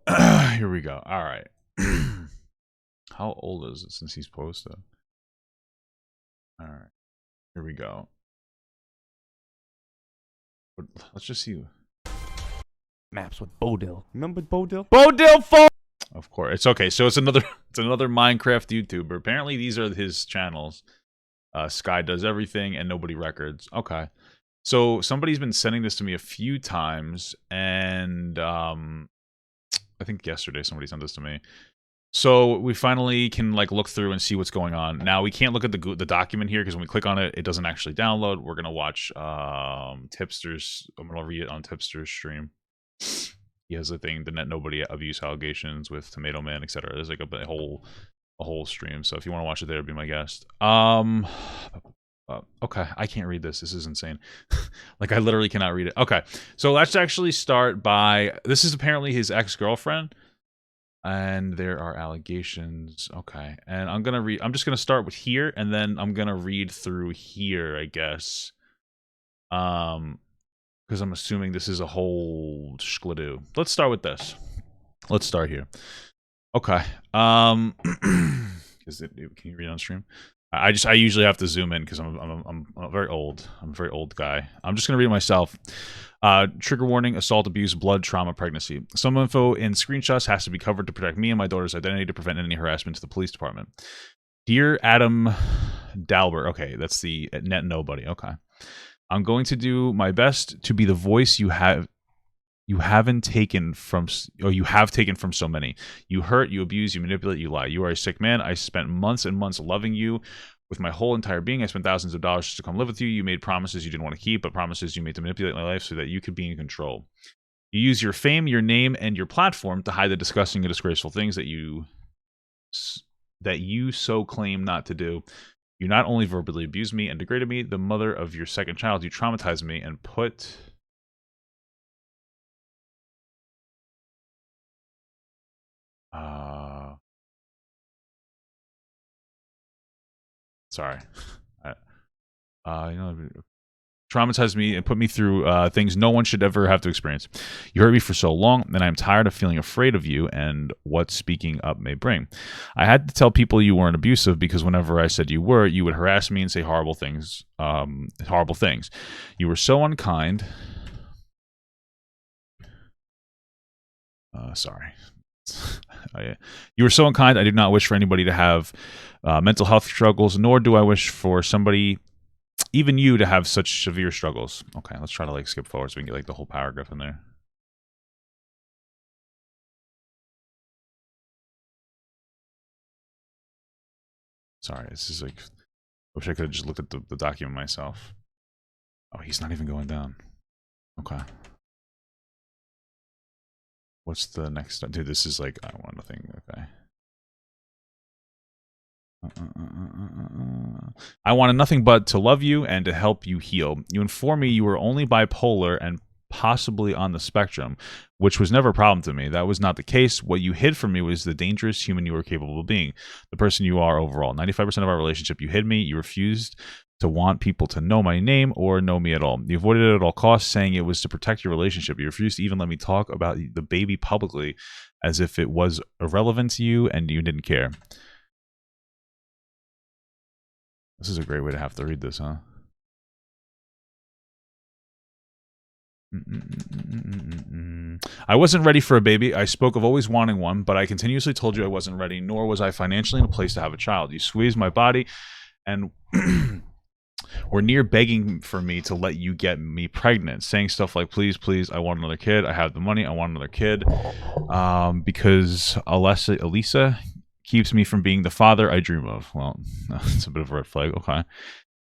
Here we go. All right. How old is it since he's posted? All right. Here we go. Let's just see. Maps with Bodil. Remember Bodil? Bodil phone. Of course. It's okay. So it's another Minecraft YouTuber. Apparently these are his channels. Sky Does Everything and Nobody Records. Okay. So somebody's been sending this to me a few times, and I think yesterday somebody sent this to me. So we finally can like look through and see what's going on. Now we can't look at the document here because when we click on it, it doesn't actually download. We're gonna watch Tipster's. I'm gonna read it on Tipster's stream. He has a thing, the NetNobody abuse allegations with Tomato Man, etc. There's like a whole stream. So if you want to watch it there, be my guest. Okay, I can't read this. This is insane. Like I literally cannot read it. Okay, so let's actually start by. This is apparently his ex-girlfriend. And there are allegations. Okay. And I'm gonna read. I'm just gonna start with here, and then I'm gonna read through here, I guess. Because I'm assuming this is a whole shkladoo. Let's start with this. Let's start here. Okay. Is it? Can you read on stream? I usually have to zoom in because I'm very old. I'm a very old guy. I'm just gonna read it myself. Trigger warning: assault, abuse, blood, trauma, pregnancy. Some info in screenshots has to be covered to protect me and my daughter's identity to prevent any harassment to the police department. Dear Adam Dalbert, okay, that's the NetNobody. Okay, I'm going to do my best to be the voice you have taken from so many. You hurt, you abuse, you manipulate, you lie. You are a sick man. I spent months and months loving you with my whole entire being. I spent thousands of dollars just to come live with you. You made promises you didn't want to keep, but promises you made to manipulate my life so that you could be in control. You use your fame, your name, and your platform to hide the disgusting and disgraceful things that you so claim not to do. You not only verbally abused me and degraded me, the mother of your second child, you traumatized me and put... Sorry. Traumatized me and put me through things no one should ever have to experience. You hurt me for so long, and I'm tired of feeling afraid of you and what speaking up may bring. I had to tell people you weren't abusive because whenever I said you were, you would harass me and say horrible things. You were so unkind. Sorry. You were so unkind. I do not wish for anybody to have mental health struggles, nor do I wish for somebody, even you, to have such severe struggles. Okay, let's try to like skip forward so we can get like the whole paragraph in there. Sorry, this is like, I wish I could have just looked at the document myself. Oh, he's not even going down. Okay. What's the next? Dude, this is like, I want nothing. Okay. I wanted nothing but to love you and to help you heal. You informed me you were only bipolar and possibly on the spectrum, which was never a problem to me. That was not the case. What you hid from me was the dangerous human you were capable of being, the person you are overall. 95% of our relationship, you hid me. You refused to want people to know my name or know me at all. You avoided it at all costs, saying it was to protect your relationship. You refused to even let me talk about the baby publicly as if it was irrelevant to you and you didn't care. This is a great way to have to read this, huh? I wasn't ready for a baby. I spoke of always wanting one, but I continuously told you I wasn't ready, nor was I financially in a place to have a child. You squeezed my body and were near begging for me to let you get me pregnant, saying stuff like, please, please, I want another kid. I have the money. I want another kid. Because Elisa keeps me from being the father I dream of. Well, it's a bit of a red flag. Okay.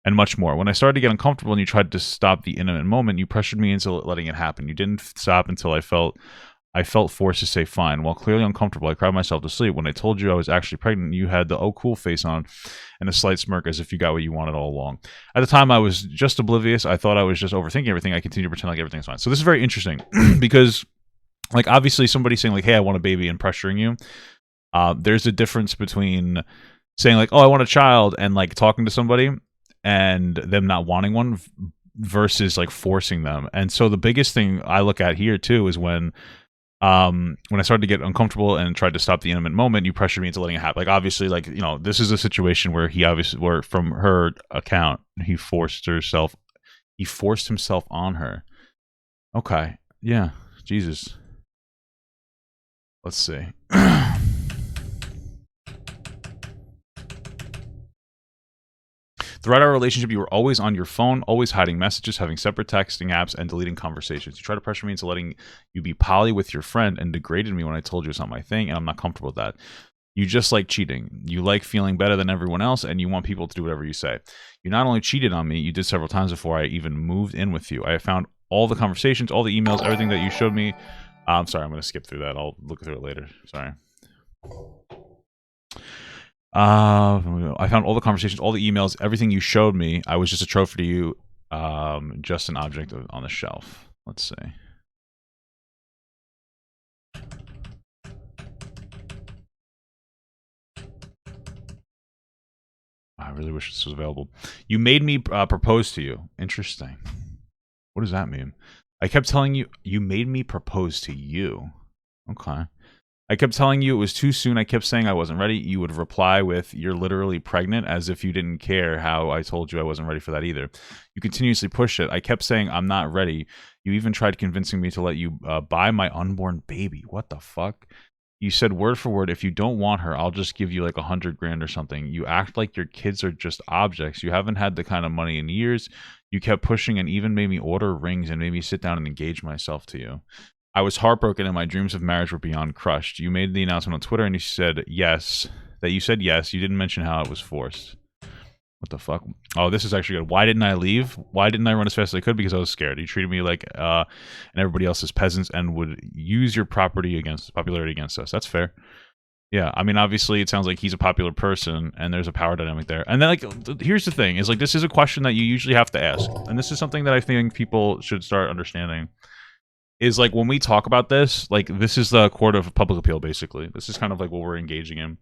And much more. When I started to get uncomfortable and you tried to stop the intimate moment, you pressured me into letting it happen. You didn't stop until I felt forced to say fine. While clearly uncomfortable, I cried myself to sleep. When I told you I was actually pregnant, you had the oh cool face on and a slight smirk as if you got what you wanted all along. At the time, I was just oblivious. I thought I was just overthinking everything. I continued to pretend like everything's fine. So this is very interesting because, like, obviously somebody saying like, hey, I want a baby and pressuring you. There's a difference between saying like, oh, I want a child and like talking to somebody and them not wanting one versus like forcing them. And so the biggest thing I look at here too is when When I started to get uncomfortable and tried to stop the intimate moment, you pressured me into letting it happen. Like, obviously, like, you know, this is a situation where he obviously, where from her account, he forced himself on her. Okay. Yeah. Jesus. Let's see. Throughout our relationship, you were always on your phone, always hiding messages, having separate texting apps, and deleting conversations. You tried to pressure me into letting you be poly with your friend and degraded me when I told you it's not my thing, and I'm not comfortable with that. You just like cheating. You like feeling better than everyone else, and you want people to do whatever you say. You not only cheated on me, you did several times before I even moved in with you. I have found all the conversations, all the emails, everything that you showed me. I'm sorry, I'm going to skip through that. I'll look through it later. Sorry. I found all the conversations, all the emails, everything you showed me. I was just a trophy to you, just an object on the shelf. Let's see. I really wish this was available. You made me propose to you. Interesting. What does that mean? I kept telling you, you made me propose to you. Okay. I kept telling you it was too soon. I kept saying I wasn't ready. You would reply with, "You're literally pregnant," as if you didn't care how I told you I wasn't ready for that either. You continuously pushed it. I kept saying I'm not ready. You even tried convincing me to let you buy my unborn baby. What the fuck? You said word for word, if you don't want her, I'll just give you like 100 grand or something. You act like your kids are just objects. You haven't had the kind of money in years. You kept pushing and even made me order rings and made me sit down and engage myself to you. I was heartbroken and my dreams of marriage were beyond crushed. You made the announcement on Twitter and you said yes. That you said yes. You didn't mention how it was forced. What the fuck? Oh, this is actually good. Why didn't I leave? Why didn't I run as fast as I could? Because I was scared. You treated me like and everybody else as peasants and would use your popularity against us. That's fair. Yeah, I mean, obviously, it sounds like he's a popular person, and there's a power dynamic there. And then, like, here's the thing: is like this is a question that you usually have to ask, and this is something that I think people should start understanding. Is like when we talk about this, like this is the court of public appeal, basically. This is kind of like what we're engaging in.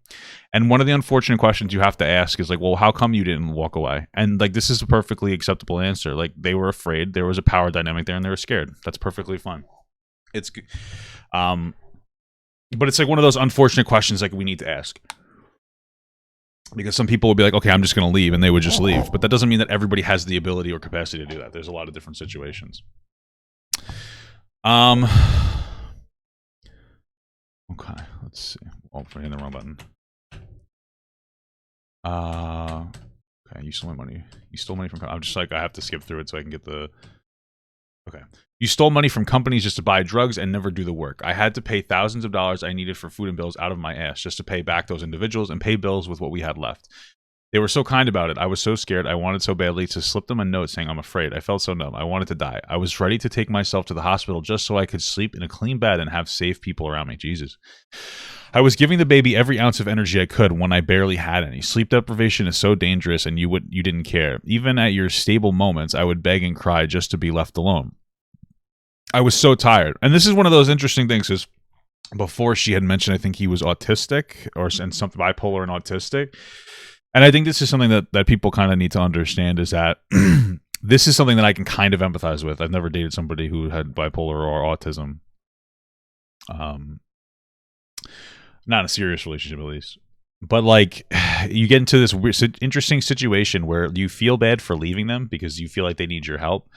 And one of the unfortunate questions you have to ask is like, well, how come you didn't walk away? And like this is a perfectly acceptable answer. Like they were afraid, there was a power dynamic there, and they were scared. That's perfectly fine. It's but it's like one of those unfortunate questions like we need to ask. Because some people would be like, okay, I'm just going to leave, and they would just leave. But that doesn't mean that everybody has the ability or capacity to do that. There's a lot of different situations. Okay, let's see. Oh, I'm hitting the wrong button. Okay, you stole my money. You stole money from. I'm just like I have to skip through it so I can get the. Okay, you stole money from companies just to buy drugs and never do the work. I had to pay thousands of dollars I needed for food and bills out of my ass just to pay back those individuals and pay bills with what we had left. They were so kind about it. I was so scared. I wanted so badly to slip them a note saying I'm afraid. I felt so numb. I wanted to die. I was ready to take myself to the hospital just so I could sleep in a clean bed and have safe people around me. Jesus. I was giving the baby every ounce of energy I could when I barely had any. Sleep deprivation is so dangerous and you didn't care. Even at your stable moments, I would beg and cry just to be left alone. I was so tired. And this is one of those interesting things is before she had mentioned I think he was autistic and something bipolar and autistic. And I think this is something that people kind of need to understand is that this is something that I can kind of empathize with. I've never dated somebody who had bipolar or autism. Not a serious relationship, at least. But, like, you get into this weird, interesting situation where you feel bad for leaving them because you feel like they need your help.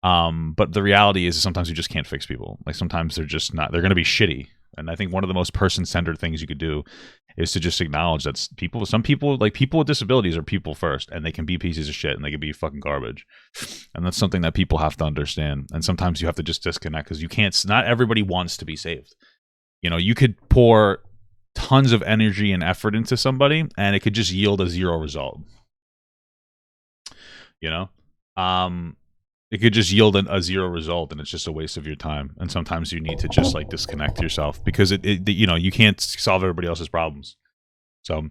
But the reality is sometimes you just can't fix people. Like, sometimes they're just not, they're going to be shitty. And I think one of the most person-centered things you could do is to just acknowledge that some people, like people with disabilities are people first, and they can be pieces of shit and they can be fucking garbage. And that's something that people have to understand. And sometimes you have to just disconnect because you can't, not everybody wants to be saved. You know, you could pour tons of energy and effort into somebody and it could just yield a zero result. You know? It could just yield a zero result and it's just a waste of your time. And sometimes you need to just like disconnect yourself because you know, you can't solve everybody else's problems. So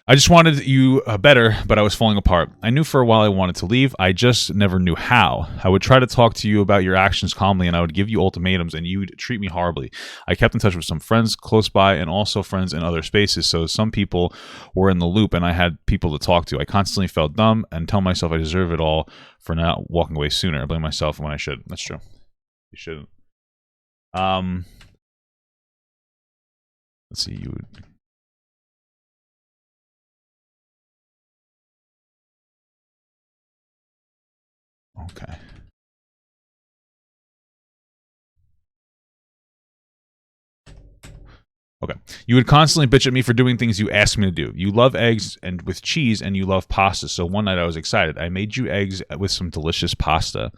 I just wanted you better, but I was falling apart. I knew for a while I wanted to leave. I just never knew how. I would try to talk to you about your actions calmly and I would give you ultimatums and you'd treat me horribly. I kept in touch with some friends close by and also friends in other spaces. So some people were in the loop and I had people to talk to. I constantly felt dumb and tell myself I deserve it all for not walking away sooner. I blame myself when I should. That's true. You shouldn't. Let's see. You would. Okay. Okay. You would constantly bitch at me for doing things you asked me to do. You love eggs and with cheese, and you love pasta. So one night I was excited. I made you eggs with some delicious pasta.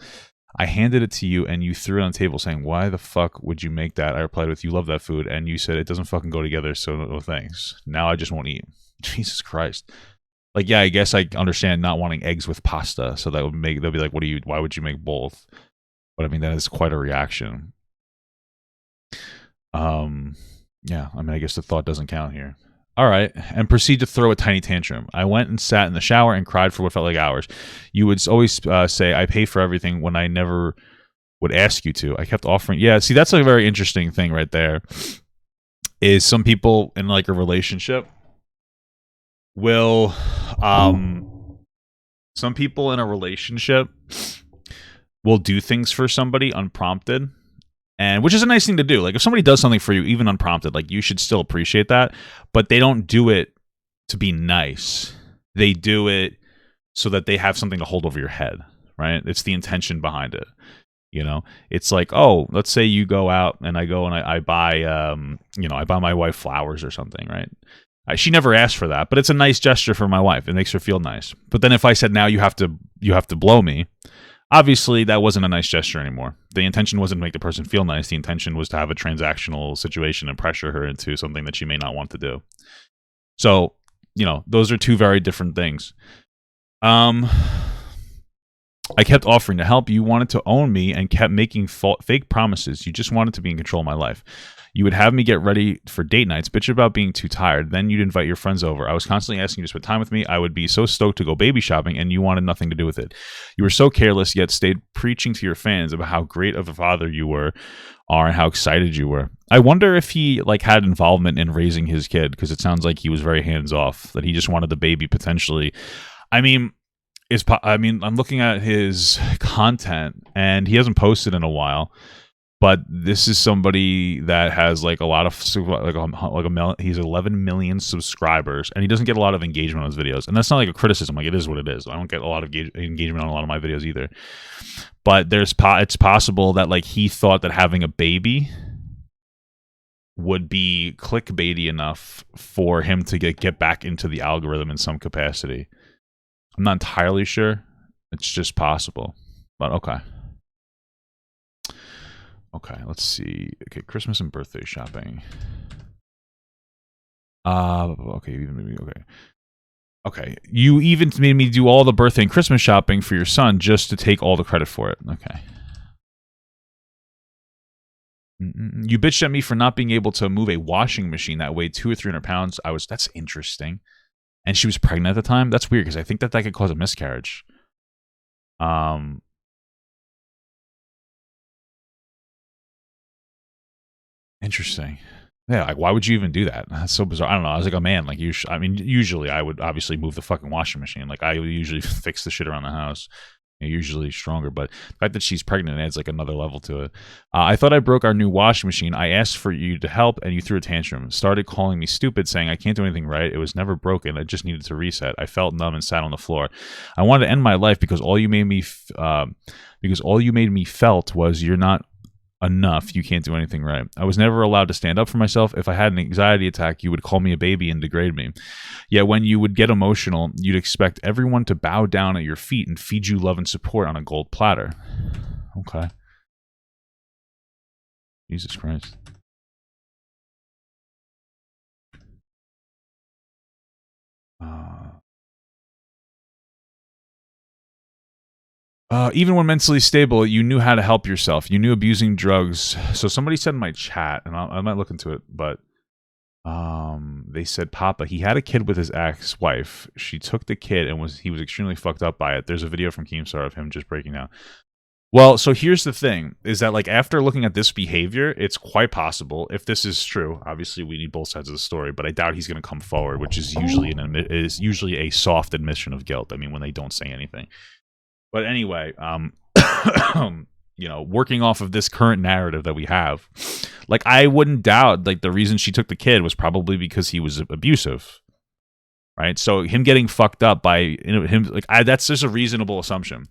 I handed it to you, and you threw it on the table, saying, "Why the fuck would you make that?" I replied with, "You love that food," and you said, "It doesn't fucking go together, so no thanks." Now I just won't eat. Jesus Christ. Like, yeah, I guess I understand not wanting eggs with pasta. So that would make they'll be like, why would you make both? But I mean, that is quite a reaction. Yeah, I mean, I guess the thought doesn't count here. All right, and proceed to throw a tiny tantrum. I went and sat in the shower and cried for what felt like hours. You would always say, "I pay for everything," when I never would ask you to. I kept offering. Yeah, see, that's a very interesting thing right there. Is some people in like a relationship will, some people in a relationship will do things for somebody unprompted. And which is a nice thing to do. Like if somebody does something for you, even unprompted, like you should still appreciate that. But they don't do it to be nice. They do it so that they have something to hold over your head, right? It's the intention behind it. You know, it's like, oh, let's say you go out and I go and I buy, I buy my wife flowers or something, right? She never asked for that, but it's a nice gesture for my wife. It makes her feel nice. But then if I said, now you have to blow me. Obviously, that wasn't a nice gesture anymore. The intention wasn't to make the person feel nice. The intention was to have a transactional situation and pressure her into something that she may not want to do. So, those are two very different things. I kept offering to help. You wanted to own me and kept making fake promises. You just wanted to be in control of my life. You would have me get ready for date nights, bitch about being too tired. Then you'd invite your friends over. I was constantly asking you to spend time with me. I would be so stoked to go baby shopping, and you wanted nothing to do with it. You were so careless, yet stayed preaching to your fans about how great of a father you are and how excited you were. I wonder if he had involvement in raising his kid, because it sounds like he was very hands off, that he just wanted the baby potentially. I mean, I'm looking at his content, and he hasn't posted in a while. But this is somebody that has a lot of he's 11 million subscribers, and he doesn't get a lot of engagement on his videos. And that's not like a criticism; it is what it is. I don't get a lot of engagement on a lot of my videos either. But it's possible that he thought that having a baby would be clickbaity enough for him to get back into the algorithm in some capacity. I'm not entirely sure. It's just possible, but okay. Okay, let's see. Okay, Christmas and birthday shopping. Okay, Okay, you even made me do all the birthday and Christmas shopping for your son just to take all the credit for it. Okay. You bitched at me for not being able to move a washing machine that weighed 200 or 300 pounds. That's interesting. And she was pregnant at the time? That's weird, because I think that could cause a miscarriage. Interesting. Yeah, why would you even do that? That's so bizarre. I don't know. I was like, oh man, usually I would obviously move the fucking washing machine. I would usually fix the shit around the house. Usually stronger, but the fact that she's pregnant adds another level to it. I thought I broke our new washing machine. I asked for you to help, and you threw a tantrum. Started calling me stupid, saying I can't do anything right. It was never broken. I just needed to reset. I felt numb and sat on the floor. I wanted to end my life because all you made me felt was you're not enough. You can't do anything right. I was never allowed to stand up for myself. If I had an anxiety attack, you would call me a baby and degrade me. Yet when you would get emotional, you'd expect everyone to bow down at your feet and feed you love and support on a gold platter. Okay. Jesus Christ. Even when mentally stable, you knew how to help yourself. You knew abusing drugs. So somebody said in my chat, and I might look into it, but they said Papa, he had a kid with his ex-wife. She took the kid and he was extremely fucked up by it. There's a video from Keemstar of him just breaking down. Well, so here's the thing, is that after looking at this behavior, it's quite possible, if this is true, obviously we need both sides of the story, but I doubt he's going to come forward, which is usually a soft admission of guilt. I mean, when they don't say anything. But anyway, you know, working off of this current narrative that we have, like, I wouldn't doubt, like, the reason she took the kid was probably because he was abusive, right? So him getting fucked up by, you know, him, like, that's just a reasonable assumption.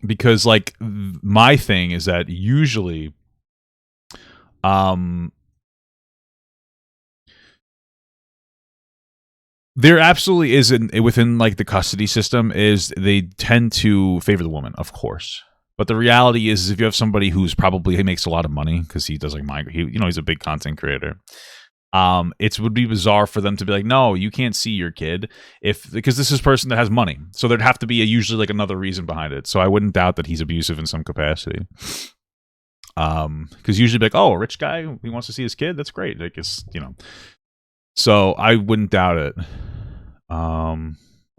Because, like, my thing is that usually, there absolutely isn't within, like, the custody system is they tend to favor the woman, of course. But the reality is if you have somebody who's probably he makes a lot of money because he does, like, you know, he's a big content creator. It would be bizarre for them to be like, no, you can't see your kid because this is a person that has money. So there'd have to be usually like another reason behind it. So I wouldn't doubt that he's abusive in some capacity. Because usually be like, oh, a rich guy, he wants to see his kid. That's great. Like, it's, you know, so I wouldn't doubt it.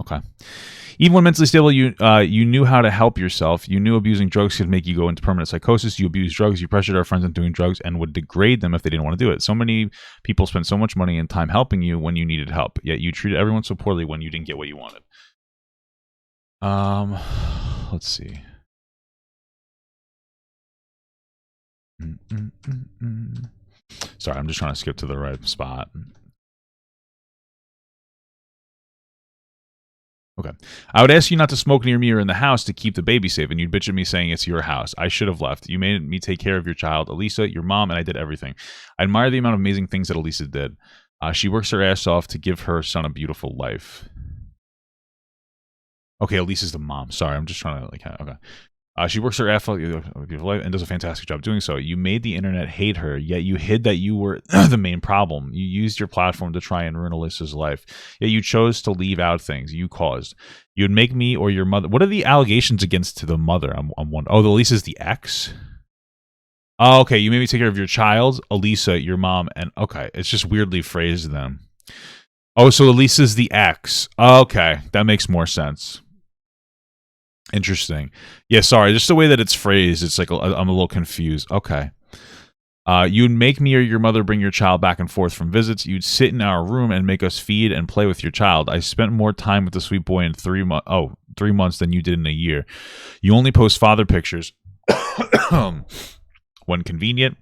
Okay. Even when mentally stable, you knew how to help yourself. You knew abusing drugs could make you go into permanent psychosis. You abused drugs. You pressured our friends into doing drugs and would degrade them if they didn't want to do it. So many people spent so much money and time helping you when you needed help, yet you treated everyone so poorly when you didn't get what you wanted. Let's see. Sorry, I'm just trying to skip to the right spot. Okay. I would ask you not to smoke near me or in the house to keep the baby safe, and you'd bitch at me saying it's your house. I should have left. You made me take care of your child, Elisa, your mom, and I did everything. I admire the amount of amazing things that Elisa did. She works her ass off to give her son a beautiful life. Okay, Elisa's the mom. Sorry, I'm just trying to, like, okay. She works her ass off and does a fantastic job doing so. You made the internet hate her, yet you hid that you were the main problem. You used your platform to try and ruin Alyssa's life, yet you chose to leave out things you caused. You'd make me or your mother. What are the allegations against the mother? I'm wondering. Oh, Alyssa's the ex? Oh, okay. You made me take care of your child, Elisa, your mom, and okay. It's just weirdly phrased then. Oh, so Elisa's the ex. Okay, that makes more sense. Interesting. Yeah, sorry. Just the way that it's phrased, it's like I'm a little confused. Okay. You'd make me or your mother bring your child back and forth from visits. You'd sit in our room and make us feed and play with your child. I spent more time with the sweet boy in 3 months than you did in a year. You only post father pictures when convenient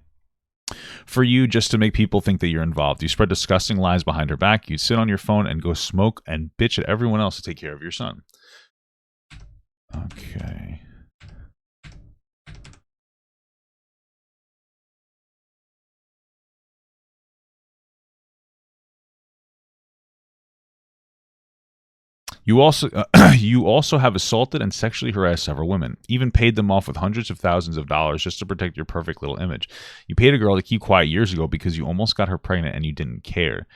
for you, just to make people think that you're involved. You spread disgusting lies behind her back. You'd sit on your phone and go smoke and bitch at everyone else to take care of your son. Okay. You also have assaulted and sexually harassed several women, even paid them off with hundreds of thousands of dollars just to protect your perfect little image. You paid a girl to keep quiet years ago because you almost got her pregnant and you didn't care.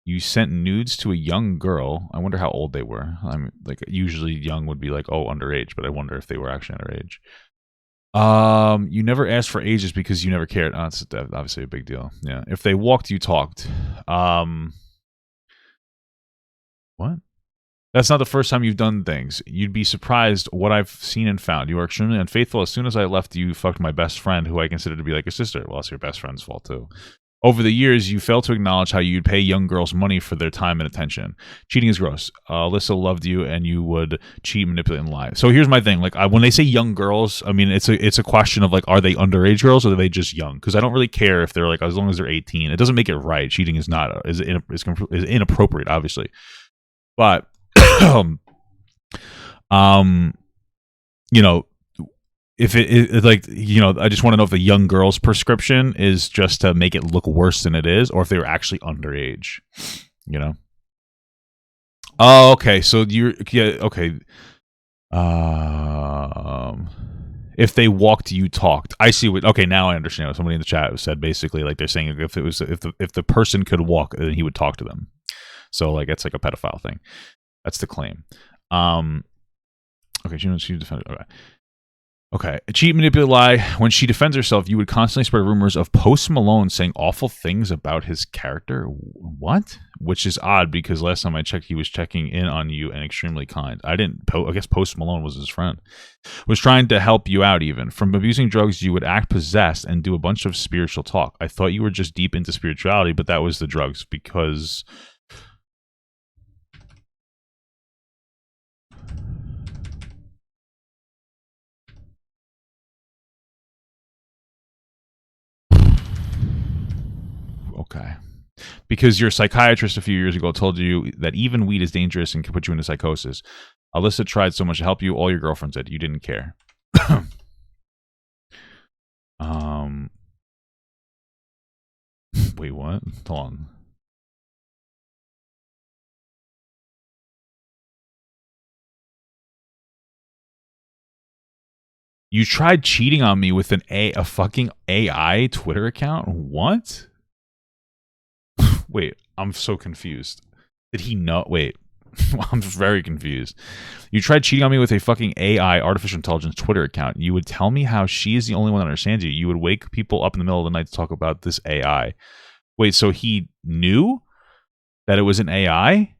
You sent nudes to a young girl. I wonder how old they were. I mean, like, usually young would be like, oh, underage, but I wonder if they were actually underage. You never asked for ages because you never cared. Oh, that's obviously a big deal. Yeah. If they walked, you talked. What? That's not the first time you've done things. You'd be surprised what I've seen and found. You are extremely unfaithful. As soon as I left, you fucked my best friend, who I consider to be like a sister. Well, it's your best friend's fault, too. Over the years, you failed to acknowledge how you'd pay young girls money for their time and attention. Cheating is gross. Alyssa loved you, and you would cheat, manipulate, and lie. So here's my thing: like, when they say young girls, I mean it's a question of, like, are they underage girls or are they just young? Because I don't really care if they're, like, as long as they're 18. It doesn't make it right. Cheating is not is inappropriate, obviously. But you know. If it like, you know, I just want to know if the young girl's prescription is just to make it look worse than it is, or if they were actually underage, you know? Oh, okay. So okay. If they walked, you talked. I see what. Okay, now I understand what somebody in the chat said. Basically, like, they're saying if the person could walk, then he would talk to them. So, like, it's like a pedophile thing. That's the claim. Okay, she defended. Okay. Cheat, manipulate, lie. When she defends herself, you would constantly spread rumors of Post Malone saying awful things about his character. What? Which is odd because last time I checked, he was checking in on you and extremely kind. I guess Post Malone was his friend. Was trying to help you out even. From abusing drugs, you would act possessed and do a bunch of spiritual talk. I thought you were just deep into spirituality, but that was the drugs because... Okay. Because your psychiatrist a few years ago told you that even weed is dangerous and can put you into psychosis. Alyssa tried so much to help you. All your girlfriends did. You didn't care. Wait, what? Hold on. You tried cheating on me with a fucking AI Twitter account? What? Wait, I'm so confused. Did he know? Wait, I'm very confused. You tried cheating on me with a fucking AI, artificial intelligence Twitter account. You would tell me how she is the only one that understands you. You would wake people up in the middle of the night to talk about this AI. Wait, so he knew that it was an AI?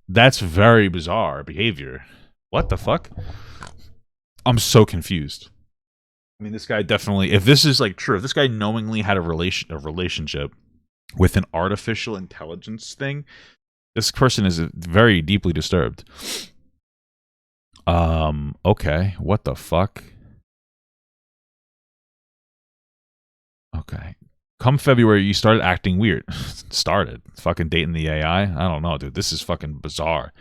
That's very bizarre behavior. What the fuck? I'm so confused. I mean, this guy definitely, if this is like true, if this guy knowingly had a relationship with an artificial intelligence thing, this person is very deeply disturbed. Okay, what the fuck? Okay. Come February, you started acting weird. Started. Fucking dating the AI? I don't know, dude. This is fucking bizarre.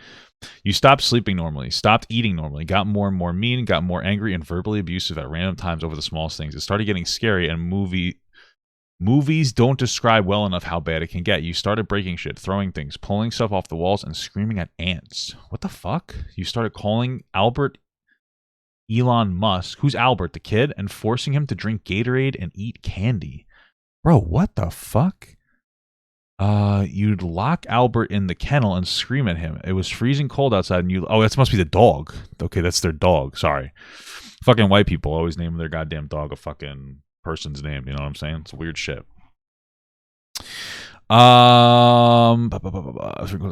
You stopped sleeping normally, stopped eating normally, got more and more mean, got more angry and verbally abusive at random times over the smallest things. It started getting scary, and movies don't describe well enough how bad it can get. You started breaking shit, throwing things, pulling stuff off the walls, and screaming at ants. What the fuck? You started calling Albert Elon Musk, who's Albert, the kid, and forcing him to drink Gatorade and eat candy. Bro, what the fuck? You'd lock Albert in the kennel and scream at him. It was freezing cold outside, and you... Oh, that must be the dog. Okay, that's their dog. Sorry. Fucking white people always name their goddamn dog a fucking person's name. You know what I'm saying? It's weird shit.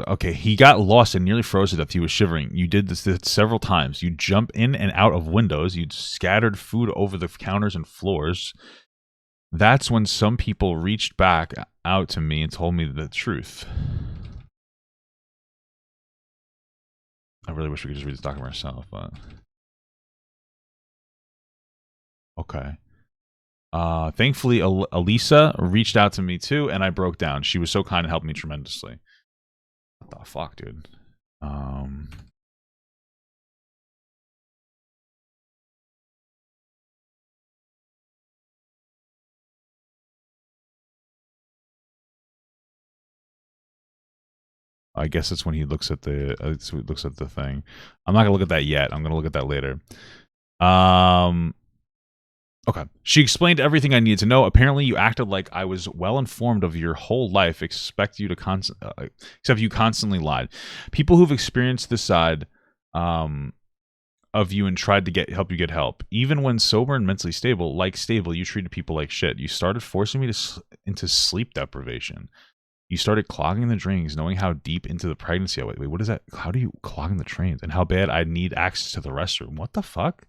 Okay, he got lost and nearly froze to death. He was shivering. You did this several times. You'd jump in and out of windows. You'd scattered food over the counters and floors. That's when some people reached back out to me and told me the truth. I really wish we could just read this document ourselves, but... Okay. Thankfully, Elisa reached out to me too, and I broke down. She was so kind and helped me tremendously. What the fuck, dude? I guess it's when he looks at the thing. I'm not gonna look at that yet. I'm gonna look at that later. Okay. She explained everything I needed to know. Apparently, you acted like I was well informed of your whole life, except you constantly lied. People who've experienced this side of you and tried to help you get help, even when sober and mentally stable, you treated people like shit. You started forcing me into sleep deprivation. You started clogging the drains, knowing how deep into the pregnancy I went. Wait, what is that? How do you clog the drains? And how bad I need access to the restroom. What the fuck?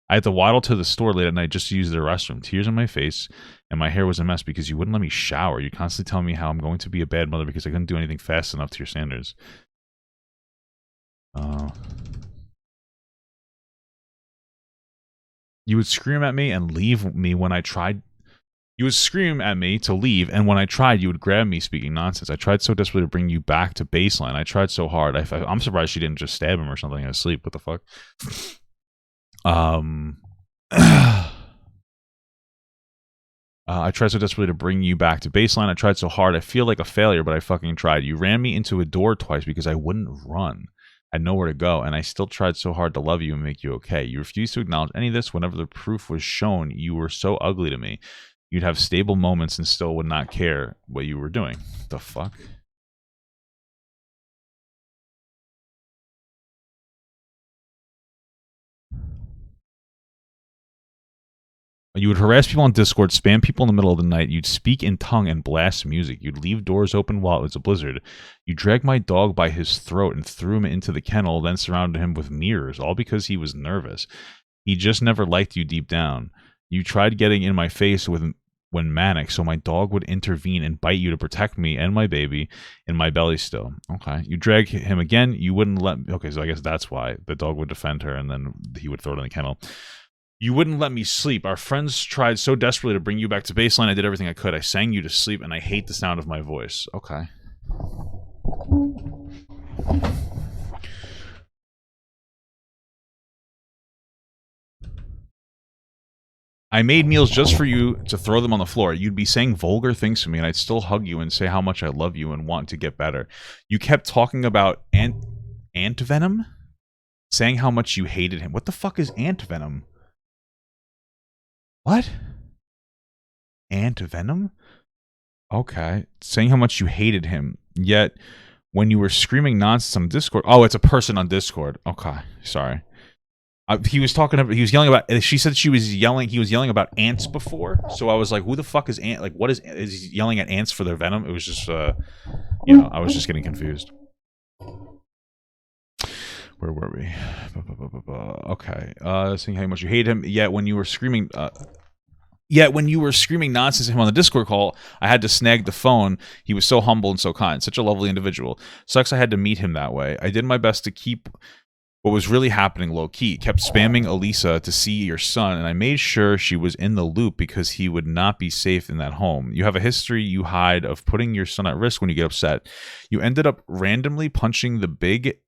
I had to waddle to the store late at night just to use the restroom. Tears on my face, and my hair was a mess because you wouldn't let me shower. You constantly tell me how I'm going to be a bad mother because I couldn't do anything fast enough to your standards. You would scream at me and leave me when I tried. You would scream at me to leave, and when I tried, you would grab me speaking nonsense. I tried so desperately to bring you back to baseline. I tried so hard. I'm surprised she didn't just stab him or something in his sleep. What the fuck? I tried so desperately to bring you back to baseline. I tried so hard. I feel like a failure, but I fucking tried. You ran me into a door twice because I wouldn't run. I had nowhere to go, and I still tried so hard to love you and make you okay. You refused to acknowledge any of this. Whenever the proof was shown, you were so ugly to me. You'd have stable moments and still would not care what you were doing. The fuck? You would harass people on Discord, spam people in the middle of the night. You'd speak in tongue and blast music. You'd leave doors open while it was a blizzard. You dragged my dog by his throat and threw him into the kennel, then surrounded him with mirrors, all because he was nervous. He just never liked you deep down. You tried getting in my face when manic, so my dog would intervene and bite you to protect me and my baby in my belly still. Okay. You drag him again. You wouldn't let me. Okay, so I guess that's why the dog would defend her, and then he would throw it in the kennel. You wouldn't let me sleep. Our friends tried so desperately to bring you back to baseline. I did everything I could. I sang you to sleep, and I hate the sound of my voice. Okay. I made meals just for you to throw them on the floor. You'd be saying vulgar things to me, and I'd still hug you and say how much I love you and want to get better. You kept talking about ant venom, saying how much you hated him. What the fuck is ant venom? What? Ant venom? Okay. Saying how much you hated him. Yet, when you were screaming nonsense on Discord... Oh, it's a person on Discord. Okay. Sorry. He was talking about... He was yelling about... She said she was yelling... He was yelling about ants before. So I was like, who the fuck is ant... Like, what is... Is he yelling at ants for their venom? It was just... you know, I was just getting confused. Where were we? Okay. Saying how much you hate him. Yet when you were screaming... Yet when you were screaming nonsense at him on the Discord call, I had to snag the phone. He was so humble and so kind. Such a lovely individual. Sucks I had to meet him that way. I did my best to keep what was really happening low-key. Kept spamming Elisa to see your son, and I made sure she was in the loop because he would not be safe in that home. You have a history you hide of putting your son at risk when you get upset. You ended up randomly punching the big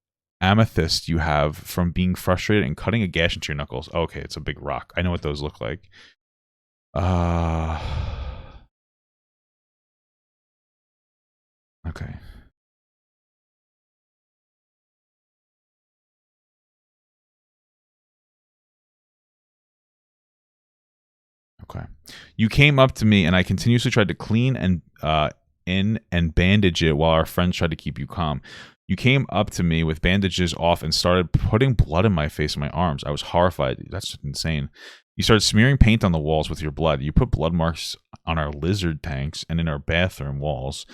amethyst you have from being frustrated and cutting a gash into your knuckles. Okay, it's a big rock. I know what those look like. Okay. Okay. You came up to me and I continuously tried to clean and in and bandage it while our friends tried to keep you calm. You came up to me with bandages off and started putting blood in my face and my arms. I was horrified. That's insane. You started smearing paint on the walls with your blood. You put blood marks on our lizard tanks and in our bathroom walls,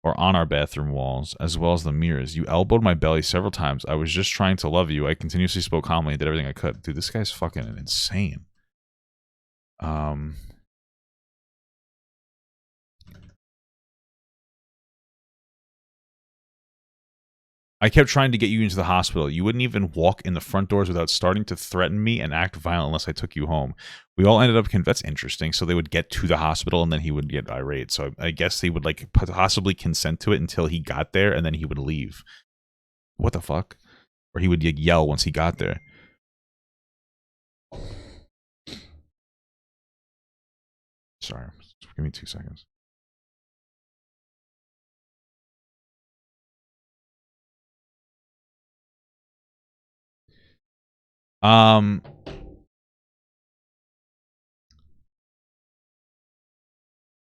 or on our bathroom walls, as well as the mirrors. You elbowed my belly several times. I was just trying to love you. I continuously spoke calmly and did everything I could. Dude, this guy's fucking insane. I kept trying to get you into the hospital. You wouldn't even walk in the front doors without starting to threaten me and act violent unless I took you home. We all ended up... That's interesting. So they would get to the hospital and then he would get irate. So I guess he would like possibly consent to it until he got there and then he would leave. What the fuck? Or he would yell once he got there. Sorry. Give me 2 seconds.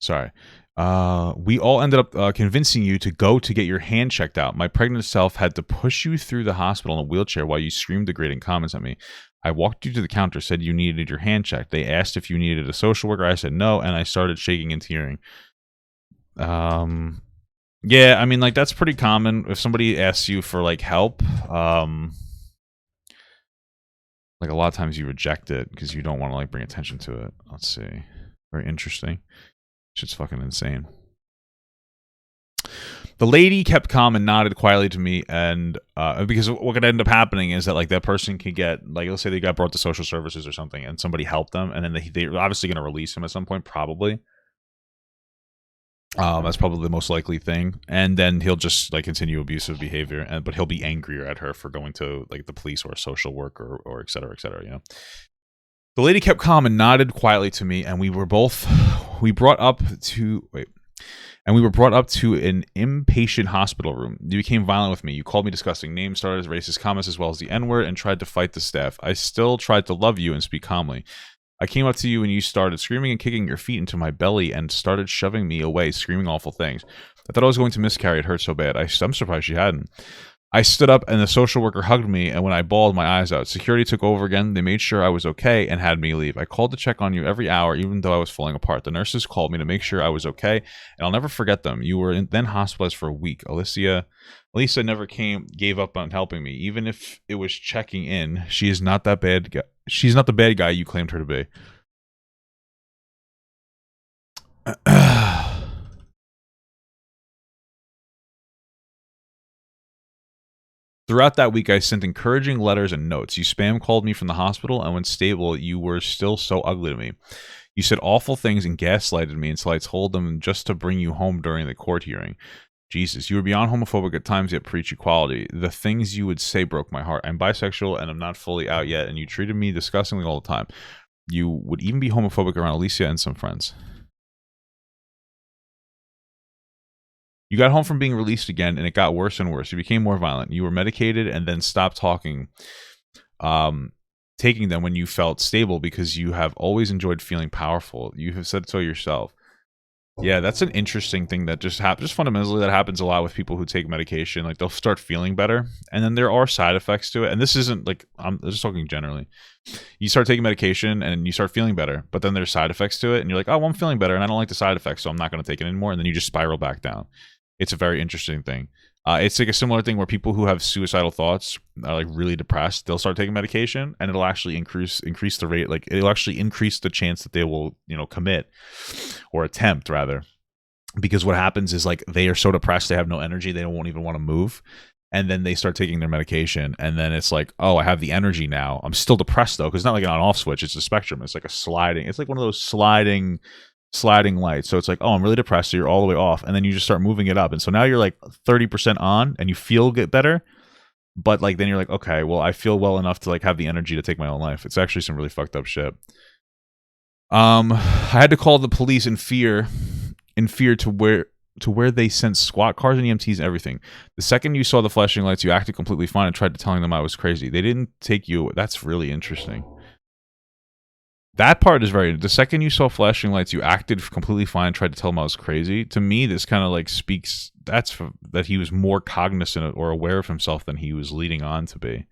Sorry. We all ended up convincing you to go to get your hand checked out. My pregnant self had to push you through the hospital in a wheelchair while you screamed degrading comments at me. I walked you to the counter, said you needed your hand checked. They asked if you needed a social worker. I said no, and I started shaking and tearing. Yeah, I mean, like, that's pretty common. If somebody asks you for, like, help, like, a lot of times you reject it because you don't want to, like, bring attention to it. Let's see. Very interesting. Shit's fucking insane. The lady kept calm and nodded quietly to me, and because what could end up happening is that, like, that person could get, like, let's say they got brought to social services or something, and somebody helped them, and then they're obviously going to release him at some point, probably. That's probably the most likely thing, and then he'll just like continue abusive behavior, but he'll be angrier at her for going to like the police or a social worker or et cetera, you know. The lady kept calm and nodded quietly to me, and we were brought up to an inpatient hospital room. You became violent with me. You called me disgusting names, started racist comments as well as the N-word, and tried to fight the staff. I still tried to love you and speak calmly. I came up to you and you started screaming and kicking your feet into my belly and started shoving me away, screaming awful things. I thought I was going to miscarry. It hurt so bad. I'm surprised she hadn't. I stood up and the social worker hugged me, and when I bawled my eyes out, security took over again. They made sure I was okay and had me leave. I called to check on you every hour, even though I was falling apart. The nurses called me to make sure I was okay, and I'll never forget them. You were then hospitalized for a week. Lisa never gave up on helping me, even if it was checking in. She is not that bad. She's not the bad guy you claimed her to be. Throughout that week, I sent encouraging letters and notes. You spam called me from the hospital, and when stable, you were still so ugly to me. You said awful things and gaslighted me until I told them just to bring you home during the court hearing. Jesus, you were beyond homophobic at times, yet preach equality. The things you would say broke my heart. I'm bisexual and I'm not fully out yet, and you treated me disgustingly all the time. You would even be homophobic around Alicia and some friends. You got home from being released again, and it got worse and worse. You became more violent. You were medicated and then stopped taking them when you felt stable because you have always enjoyed feeling powerful. You have said so yourself. Yeah, that's an interesting thing that just happens. Just fundamentally, that happens a lot with people who take medication. Like, they'll start feeling better, and then there are side effects to it. And this isn't like, I'm just talking generally. You start taking medication and you start feeling better, but then there's side effects to it, and you're like, oh, well, I'm feeling better, and I don't like the side effects, so I'm not going to take it anymore. And then you just spiral back down. It's a very interesting thing. It's like a similar thing where people who have suicidal thoughts are like really depressed. They'll start taking medication, and it'll actually increase the rate. Like, it'll actually increase the chance that they will, commit or attempt rather. Because what happens is, like, they are so depressed, they have no energy, they won't even want to move. And then they start taking their medication, and then it's like, oh, I have the energy now. I'm still depressed though, because it's not like an on-off switch. It's a spectrum. It's like a sliding. It's like one of those sliding lights. So it's like, oh, I'm really depressed, so you're all the way off, and then you just start moving it up, and so now you're like 30% on, and you get better, but like then you're like, okay, well, I feel well enough to like have the energy to take my own life. It's actually some really fucked up shit. I had to call the police in fear to where they sent SWAT cars and EMTs and everything. The second you saw the flashing lights, you acted completely fine and tried to telling them I was crazy. They didn't take you. That's really interesting. That part is very. The second you saw flashing lights, you acted completely fine, tried to tell him I was crazy. To me, this kind of like speaks that he was more cognizant or aware of himself than he was leading on to be.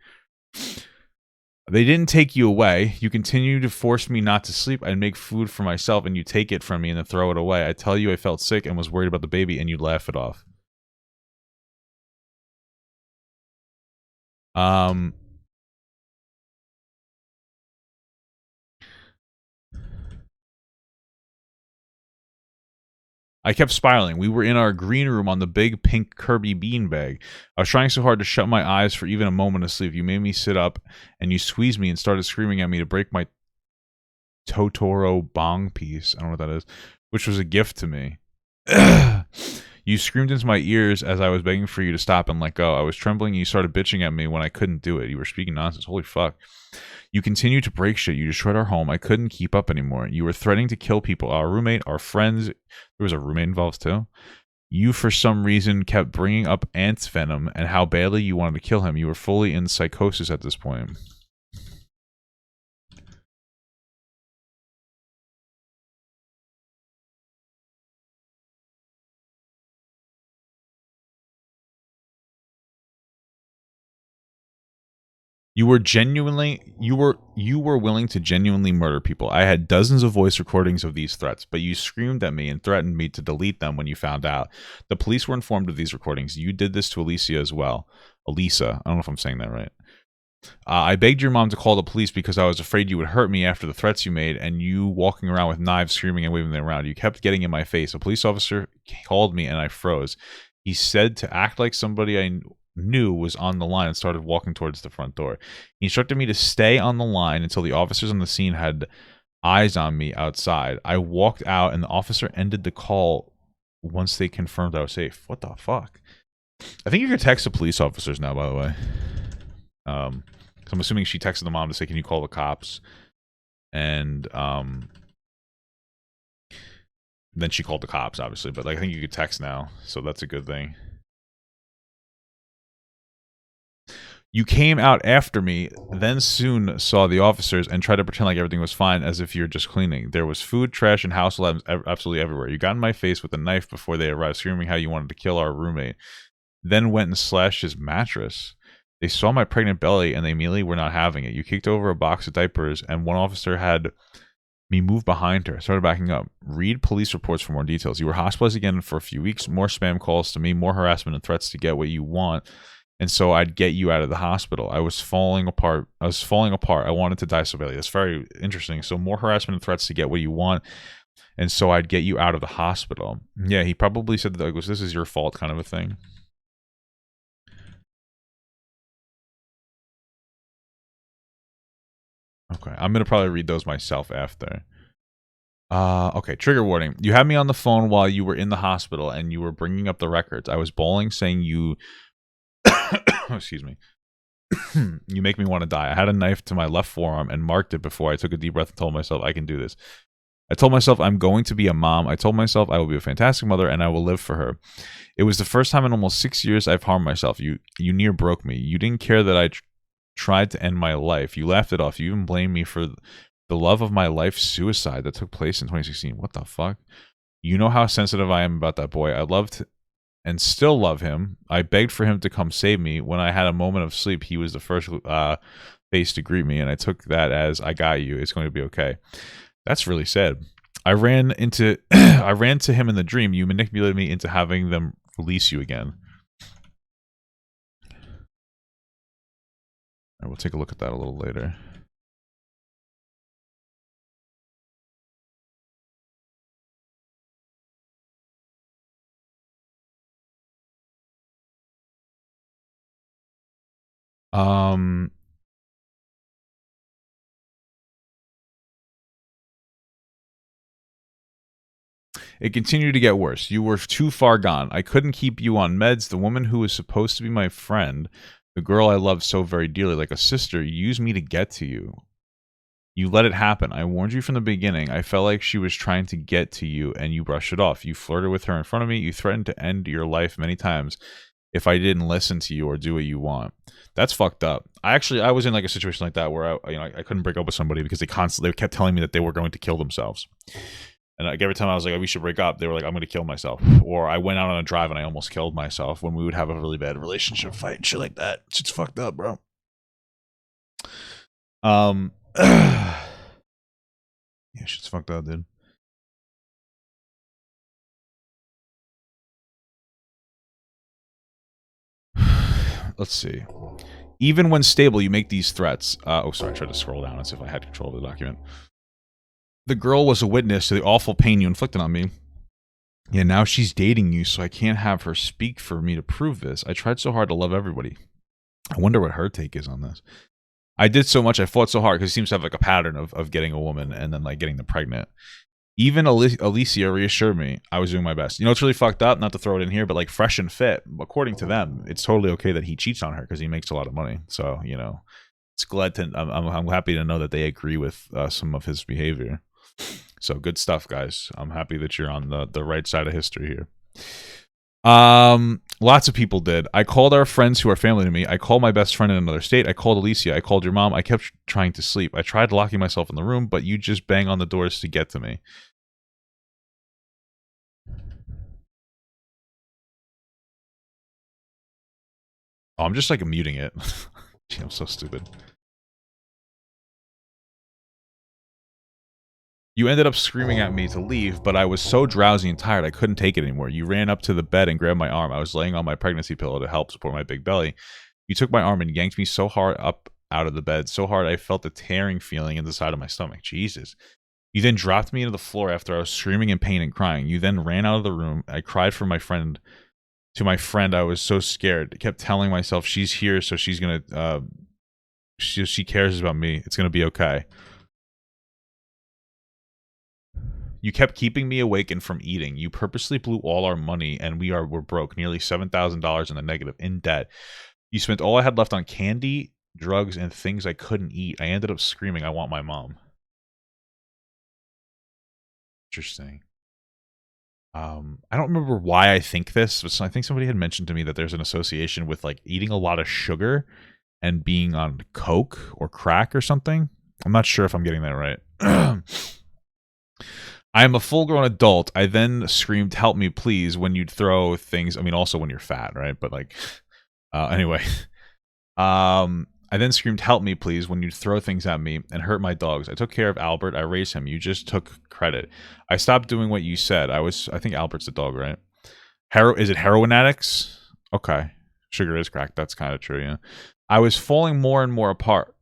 They didn't take you away. You continue to force me not to sleep. I'd make food for myself, and you take it from me and then throw it away. I tell you I felt sick and was worried about the baby, and you laugh it off. I kept spiraling. We were in our green room on the big pink Kirby beanbag. I was trying so hard to shut my eyes for even a moment of sleep. You made me sit up, and you squeezed me and started screaming at me to break my Totoro bong piece. I don't know what that is, which was a gift to me. You screamed into my ears as I was begging for you to stop and let go. I was trembling, and you started bitching at me when I couldn't do it. You were speaking nonsense. Holy fuck. You continued to break shit. You destroyed our home. I couldn't keep up anymore. You were threatening to kill people. Our roommate, our friends. There was a roommate involved too. You, for some reason, kept bringing up ant venom and how badly you wanted to kill him. You were fully in psychosis at this point. You were willing to genuinely murder people. I had dozens of voice recordings of these threats, but you screamed at me and threatened me to delete them when you found out. The police were informed of these recordings. You did this to Alicia as well. Elisa. I don't know if I'm saying that right. I begged your mom to call the police because I was afraid you would hurt me after the threats you made, and you walking around with knives, screaming and waving them around. You kept getting in my face. A police officer called me and I froze. He said to act like somebody I knew was on the line and started walking towards the front door. He instructed me to stay on the line until the officers on the scene had eyes on me outside. I walked out and the officer ended the call once they confirmed I was safe. What the fuck? I think you can text the police officers now, by the way. So I'm assuming she texted the mom to say, can you call the cops? And then she called the cops, obviously, but like, I think you could text now, so that's a good thing. You came out after me, then soon saw the officers and tried to pretend like everything was fine as if you're just cleaning. There was food, trash, and household items absolutely everywhere. You got in my face with a knife before they arrived, screaming how you wanted to kill our roommate. Then went and slashed his mattress. They saw my pregnant belly and they immediately were not having it. You kicked over a box of diapers and one officer had me move behind her. Started backing up. Read police reports for more details. You were hospitalized again for a few weeks. More spam calls to me. More harassment and threats to get what you want. And so I'd get you out of the hospital. I was falling apart. I wanted to die so badly. That's very interesting. So more harassment and threats to get what you want. And so I'd get you out of the hospital. Yeah, he probably said that, like, this is your fault kind of a thing. Okay, I'm gonna probably read those myself after. Okay, trigger warning. You had me on the phone while you were in the hospital and you were bringing up the records. I was bawling saying you excuse me. You make me want to die. I had a knife to my left forearm and marked it before I took a deep breath and told myself I can do this. I told myself I'm going to be a mom. I told myself I will be a fantastic mother and I will live for her. It was the first time in almost 6 years I've harmed myself. You near broke me. You didn't care that I tried to end my life. You laughed it off. You even blamed me for the love of my life suicide that took place in 2016. What the fuck? You know how sensitive I am about that boy. I loved and still love him. I begged for him to come save me. When I had a moment of sleep, he was the first face to greet me, and I took that as I got you. It's going to be okay. That's really sad. I ran into I ran to him in the dream. You manipulated me into having them release you again. All right, we'll take a look at that a little later. It continued to get worse. You were too far gone. I couldn't keep you on meds. The woman who was supposed to be my friend, the girl I loved so very dearly, like a sister, used me to get to you. You let it happen. I warned you from the beginning. I felt like she was trying to get to you, and you brushed it off. You flirted with her in front of me. You threatened to end your life many times if I didn't listen to you or do what you want. That's fucked up. I was in like a situation like that where I couldn't break up with somebody because they kept telling me that they were going to kill themselves. And like every time I was like, oh, we should break up, they were like, I'm going to kill myself. Or I went out on a drive and I almost killed myself when we would have a really bad relationship fight and shit like that. Shit's fucked up, bro. Yeah, shit's fucked up, dude. Let's see. Even when stable, you make these threats. Oh, sorry, I tried to scroll down and see if I had control of the document. The girl was a witness to the awful pain you inflicted on me. Yeah, now she's dating you, so I can't have her speak for me to prove this. I tried so hard to love everybody. I wonder what her take is on this. I did so much, I fought so hard, because he seems to have like a pattern of getting a woman and then like getting them pregnant. Even Alicia reassured me I was doing my best. You know, it's really fucked up, not to throw it in here, but like Fresh and Fit, according to them, it's totally okay that he cheats on her because he makes a lot of money. So, you know, it's glad to, I'm happy to know that they agree with some of his behavior. So good stuff, guys. I'm happy that you're on the right side of history here. Lots of people did. I called our friends who are family to me. I called my best friend in another state. I called Alicia. I called your mom. I kept trying to sleep. I tried locking myself in the room, but you just bang on the doors to get to me. Oh, I'm just like muting it. Gee, I'm so stupid. You ended up screaming at me to leave, but I was so drowsy and tired I couldn't take it anymore. You ran up to the bed and grabbed my arm. I was laying on my pregnancy pillow to help support my big belly. You took my arm and yanked me so hard up out of the bed, so hard I felt a tearing feeling in the side of my stomach. Jesus. You then dropped me into the floor after I was screaming in pain and crying. You then ran out of the room. I cried for my friend. To my friend, I was so scared. I kept telling myself, she's here, so she's going to, she cares about me. It's going to be okay. You kept keeping me awake and from eating. You purposely blew all our money, and we're broke, nearly $7,000 in the negative, in debt. You spent all I had left on candy, drugs, and things I couldn't eat. I ended up screaming, I want my mom. Interesting. I don't remember why I think this, but I think somebody had mentioned to me that there's an association with like eating a lot of sugar and being on coke or crack or something. I'm not sure if I'm getting that right. I am a full-grown adult. I then screamed, help me, please, when you'd throw things. I mean, also when you're fat, right? But like, anyway. I then screamed, help me, please, when you'd throw things at me and hurt my dogs. I took care of Albert. I raised him. You just took credit. I stopped doing what you said. I think Albert's the dog, right? Is it heroin addicts? Okay. Sugar is crack. That's kind of true, yeah. I was falling more and more apart.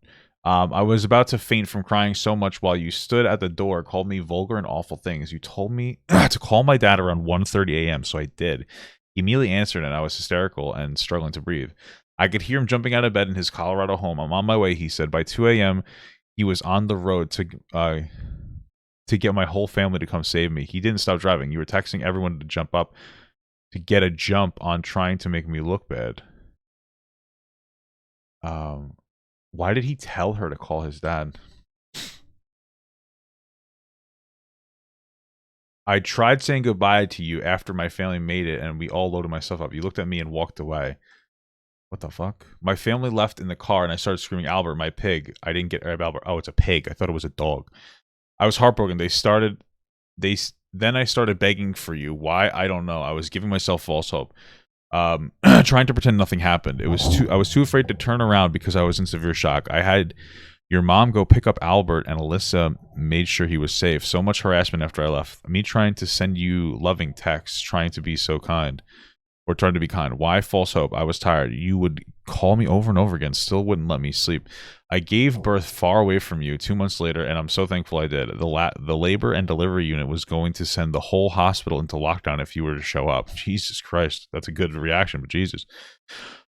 I was about to faint from crying so much while you stood at the door, called me vulgar and awful things. You told me to call my dad around 1:30 a.m., so I did. He immediately answered, and I was hysterical and struggling to breathe. I could hear him jumping out of bed in his Colorado home. I'm on my way, he said. By 2 a.m., he was on the road to get my whole family to come save me. He didn't stop driving. You were texting everyone to jump up to get a jump on trying to make me look bad. Why did he tell her to call his dad? I tried saying goodbye to you after my family made it and we all loaded myself up. You looked at me and walked away. What the fuck? My family left in the car and I started screaming, Albert, my pig. I didn't get Albert. Oh, it's a pig. I thought it was a dog. I was heartbroken. Then I started begging for you. Why? I don't know. I was giving myself false hope. Trying to pretend nothing happened. I was too afraid to turn around because I was in severe shock. I had your mom go pick up Albert and Alyssa made sure he was safe. So much harassment after I left. Me trying to send you loving texts, trying to be so kind. Or trying to be kind. Why false hope? I was tired. You would call me over and over again. Still wouldn't let me sleep. I gave birth far away from you 2 months later, and I'm so thankful I did. The labor and delivery unit was going to send the whole hospital into lockdown if you were to show up. Jesus Christ. That's a good reaction, but Jesus.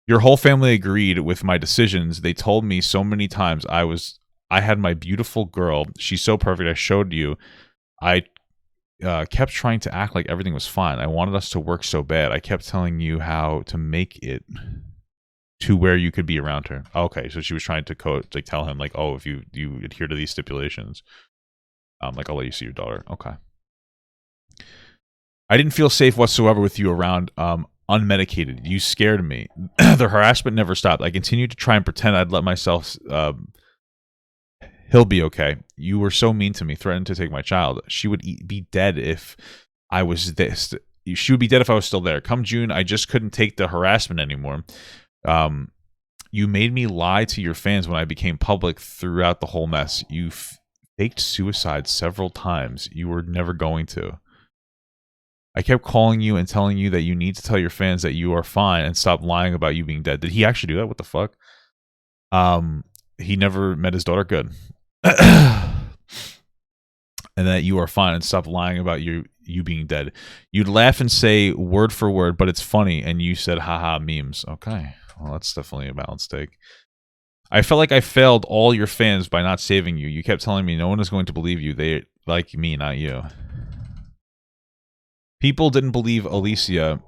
Your whole family agreed with my decisions. They told me so many times I had my beautiful girl. She's so perfect. I showed you. I kept trying to act like everything was fine. I wanted us to work so bad. I kept telling you how to make it to where you could be around her. Okay, so she was trying to tell him like, oh, if you adhere to these stipulations, like I'll let you see your daughter. Okay. I didn't feel safe whatsoever with you around unmedicated. You scared me. The harassment never stopped. I continued to try and pretend I'd let myself he'll be okay. You were so mean to me, threatened to take my child. She would be dead if I was this. She would be dead if I was still there. Come June, I just couldn't take the harassment anymore. You made me lie to your fans when I became public throughout the whole mess. You faked suicide several times. You were never going to. I kept calling you and telling you that you need to tell your fans that you are fine and stop lying about you being dead. Did he actually do that? What the fuck? He never met his daughter. Good. And that you are fine and stop lying about you being dead. You'd laugh and say word for word, but it's funny, and you said haha memes. Okay, well that's definitely a balanced take. I felt like I failed all your fans by not saving you. You kept telling me no one is going to believe you. They like me, not you. People didn't believe Alicia.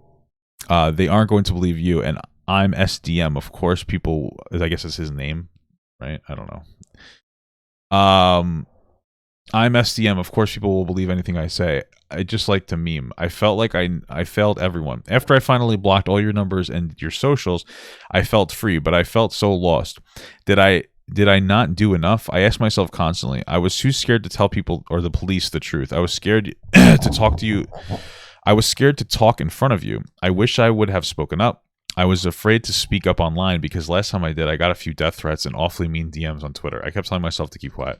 They aren't going to believe you, and I'm SDM. Of course, people. I guess it's his name, right? I don't know. I'm SDM. Of course, people will believe anything I say. I just like to meme. I felt like I failed everyone. After I finally blocked all your numbers and your socials, I felt free, but I felt so lost. Did I not do enough? I asked myself constantly. I was too scared to tell people or the police the truth. I was scared to talk to you. I was scared to talk in front of you. I wish I would have spoken up. I was afraid to speak up online because last time I did, I got a few death threats and awfully mean DMs on Twitter. I kept telling myself to keep quiet.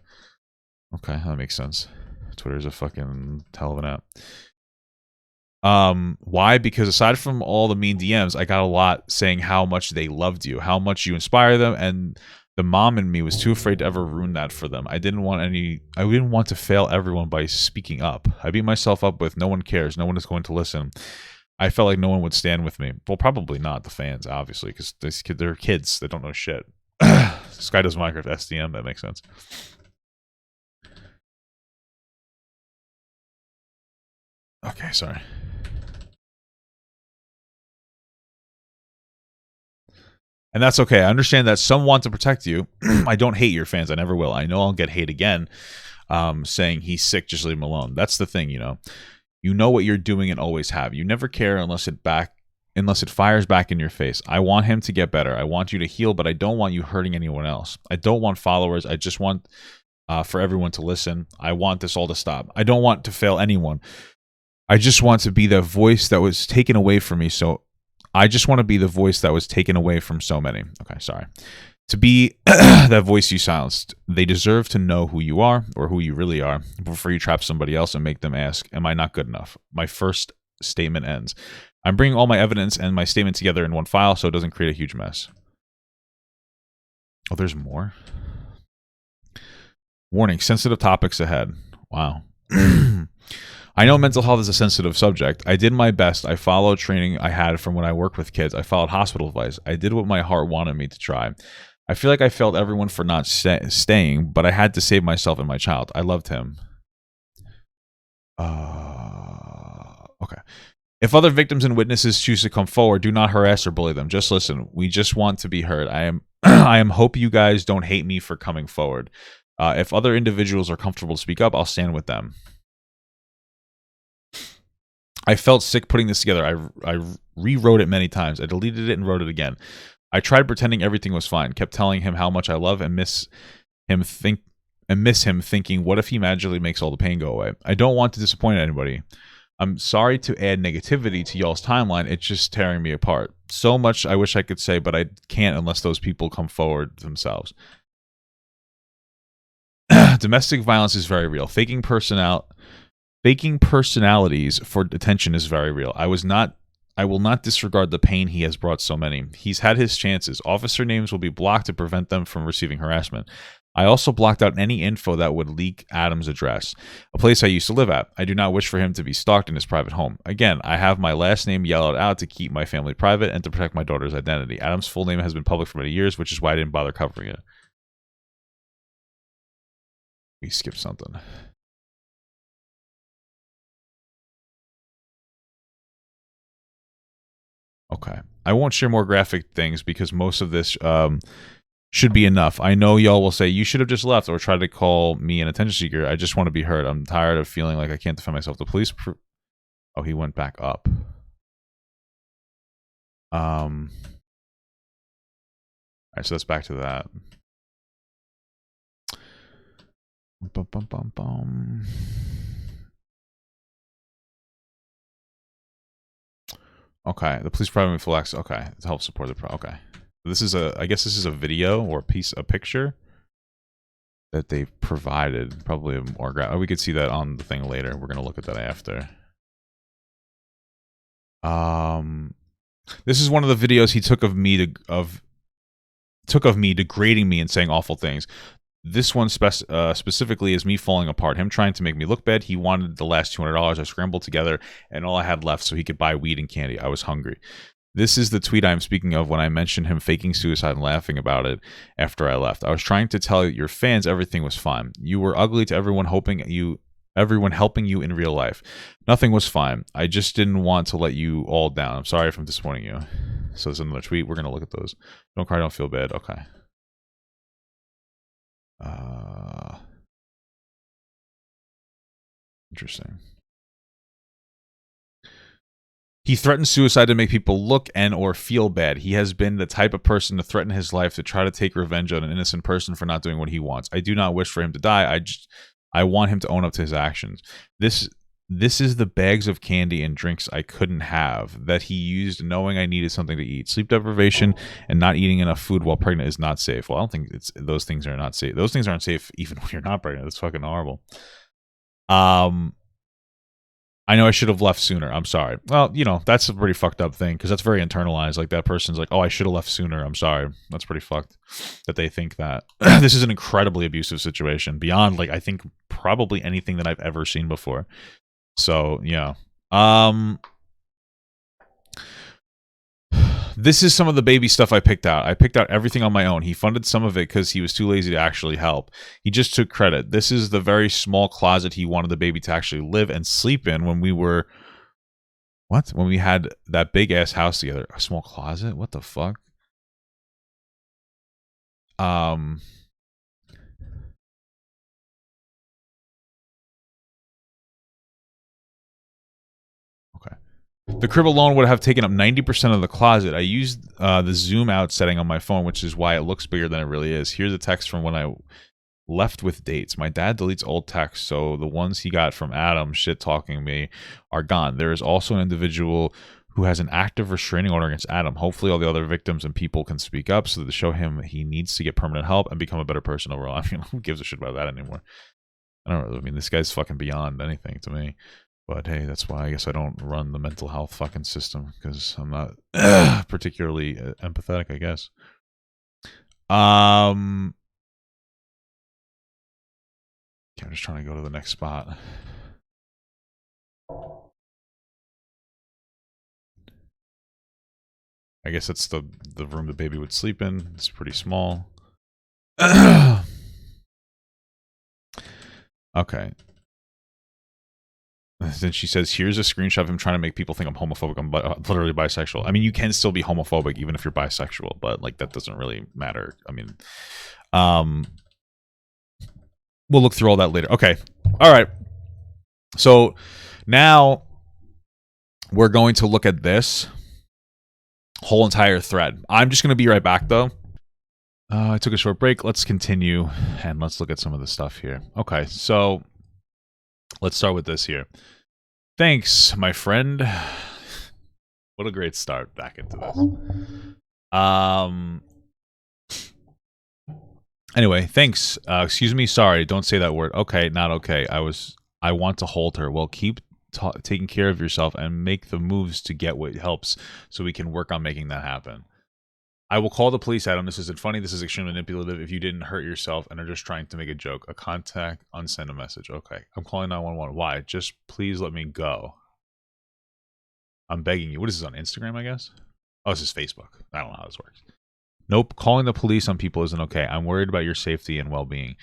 Okay, that makes sense. Twitter's a fucking hell of an app. Why? Because aside from all the mean DMs, I got a lot saying how much they loved you, how much you inspire them, and the mom in me was too afraid to ever ruin that for them. I didn't want to fail everyone by speaking up. I beat myself up with no one cares, no one is going to listen. I felt like no one would stand with me. Well, probably not the fans, obviously, because they're kids. They don't know shit. SkyDoesMinecraft SDM, that makes sense. Okay, sorry. And that's okay. I understand that some want to protect you. I don't hate your fans. I never will. I know I'll get hate again saying he's sick, just leave him alone. That's the thing, you know. You know what you're doing and always have. You never care unless it fires back in your face. I want him to get better. I want you to heal, but I don't want you hurting anyone else. I don't want followers. I just want for everyone to listen. I want this all to stop. I don't want to fail anyone. I just want to be the voice that was taken away from me. So I just want to be the voice that was taken away from so many. Okay, sorry. To be that voice you silenced. They deserve to know who you are or who you really are before you trap somebody else and make them ask, am I not good enough? My first statement ends. I'm bringing all my evidence and my statement together in one file so it doesn't create a huge mess. Oh, there's more? Warning, sensitive topics ahead. Wow. I know mental health is a sensitive subject. I did my best. I followed training I had from when I worked with kids. I followed hospital advice. I did what my heart wanted me to try. I feel like I failed everyone for not staying, but I had to save myself and my child. I loved him. Okay. If other victims and witnesses choose to come forward, do not harass or bully them. Just listen. We just want to be heard. I am hope you guys don't hate me for coming forward. If other individuals are comfortable to speak up, I'll stand with them. I felt sick putting this together. I rewrote it many times. I deleted it and wrote it again. I tried pretending everything was fine. Kept telling him how much I love and miss him. Thinking, what if he magically makes all the pain go away? I don't want to disappoint anybody. I'm sorry to add negativity to y'all's timeline. It's just tearing me apart. So much I wish I could say, but I can't unless those people come forward themselves. Domestic violence is very real. Faking personalities for attention is very real. I will not disregard the pain he has brought so many. He's had his chances. Officer names will be blocked to prevent them from receiving harassment. I also blocked out any info that would leak Adam's address, a place I used to live at. I do not wish for him to be stalked in his private home. Again, I have my last name yellowed out to keep my family private and to protect my daughter's identity. Adam's full name has been public for many years, which is why I didn't bother covering it. We skipped something. Okay. I won't share more graphic things because most of this should be enough. I know y'all will say, you should have just left or tried to call me an attention seeker. I just want to be heard. I'm tired of feeling like I can't defend myself. The police... Oh, he went back up. All right, so let's back to that. Bum, bum, bum, bum. Okay, the police probably full access. Okay, to help support the okay. This is I guess this is a video or a picture that they've provided. Probably more we could see that on the thing later. We're gonna look at that after. This is one of the videos he took of me degrading me and saying awful things. This one specifically is me falling apart. Him trying to make me look bad. He wanted the last $200 I scrambled together and all I had left so he could buy weed and candy. I was hungry. This is the tweet I'm speaking of when I mentioned him faking suicide and laughing about it after I left. I was trying to tell your fans everything was fine. You were ugly to everyone helping you in real life. Nothing was fine. I just didn't want to let you all down. I'm sorry if I'm disappointing you. So there's another tweet. We're going to look at those. Don't cry, don't feel bad. Okay. Interesting. He threatens suicide to make people look and or feel bad. He has been the type of person to threaten his life to try to take revenge on an innocent person for not doing what he wants. I do not wish for him to die. I want him to own up to his actions. This is the bags of candy and drinks I couldn't have that he used knowing I needed something to eat. Sleep deprivation and not eating enough food while pregnant is not safe. Well, I don't think those things are not safe. Those things aren't safe even when you're not pregnant. That's fucking horrible. I know I should have left sooner. I'm sorry. Well, you know, that's a pretty fucked up thing because that's very internalized. Like that person's like, oh, I should have left sooner. I'm sorry. That's pretty fucked that they think that. This is an incredibly abusive situation beyond, like, I think probably anything that I've ever seen before. So, yeah. This is some of the baby stuff I picked out. I picked out everything on my own. He funded some of it because he was too lazy to actually help. He just took credit. This is the very small closet he wanted the baby to actually live and sleep in when we were... What? When we had that big-ass house together. A small closet? What the fuck? Okay. The crib alone would have taken up 90% of the closet. I used the zoom out setting on my phone, which is why it looks bigger than it really is. Here's a text from when I left with dates. My dad deletes old texts, so the ones he got from Adam shit-talking me are gone. There is also an individual who has an active restraining order against Adam. Hopefully all the other victims and people can speak up so that to show him he needs to get permanent help and become a better person overall. I mean, who gives a shit about that anymore? I don't know. I mean, this guy's fucking beyond anything to me. But hey, that's why I guess I don't run the mental health fucking system because I'm not particularly empathetic, I guess. I'm just trying to go to the next spot. I guess that's the room the baby would sleep in. It's pretty small. Okay. Then she says, here's a screenshot of him trying to make people think I'm homophobic. I'm literally bisexual. I mean, you can still be homophobic even if you're bisexual, but like that doesn't really matter. I mean, we'll look through all that later. Okay. All right. So now we're going to look at this whole entire thread. I'm just going to be right back though. I took a short break. Let's continue and let's look at some of the stuff here. Okay. So let's start with this here. Thanks, my friend. What a great start back into this. Anyway, thanks. Excuse me. Sorry. Don't say that word. Okay, not okay. I want to hold her. Well, keep taking care of yourself and make the moves to get what helps so we can work on making that happen. I will call the police, Adam. This isn't funny. This is extremely manipulative. If you didn't hurt yourself and are just trying to make a joke, a contact, unsend a message. Okay. I'm calling 911. Why? Just please let me go. I'm begging you. What is this on Instagram, I guess? Oh, this is Facebook. I don't know how this works. Nope. Calling the police on people isn't okay. I'm worried about your safety and well-being.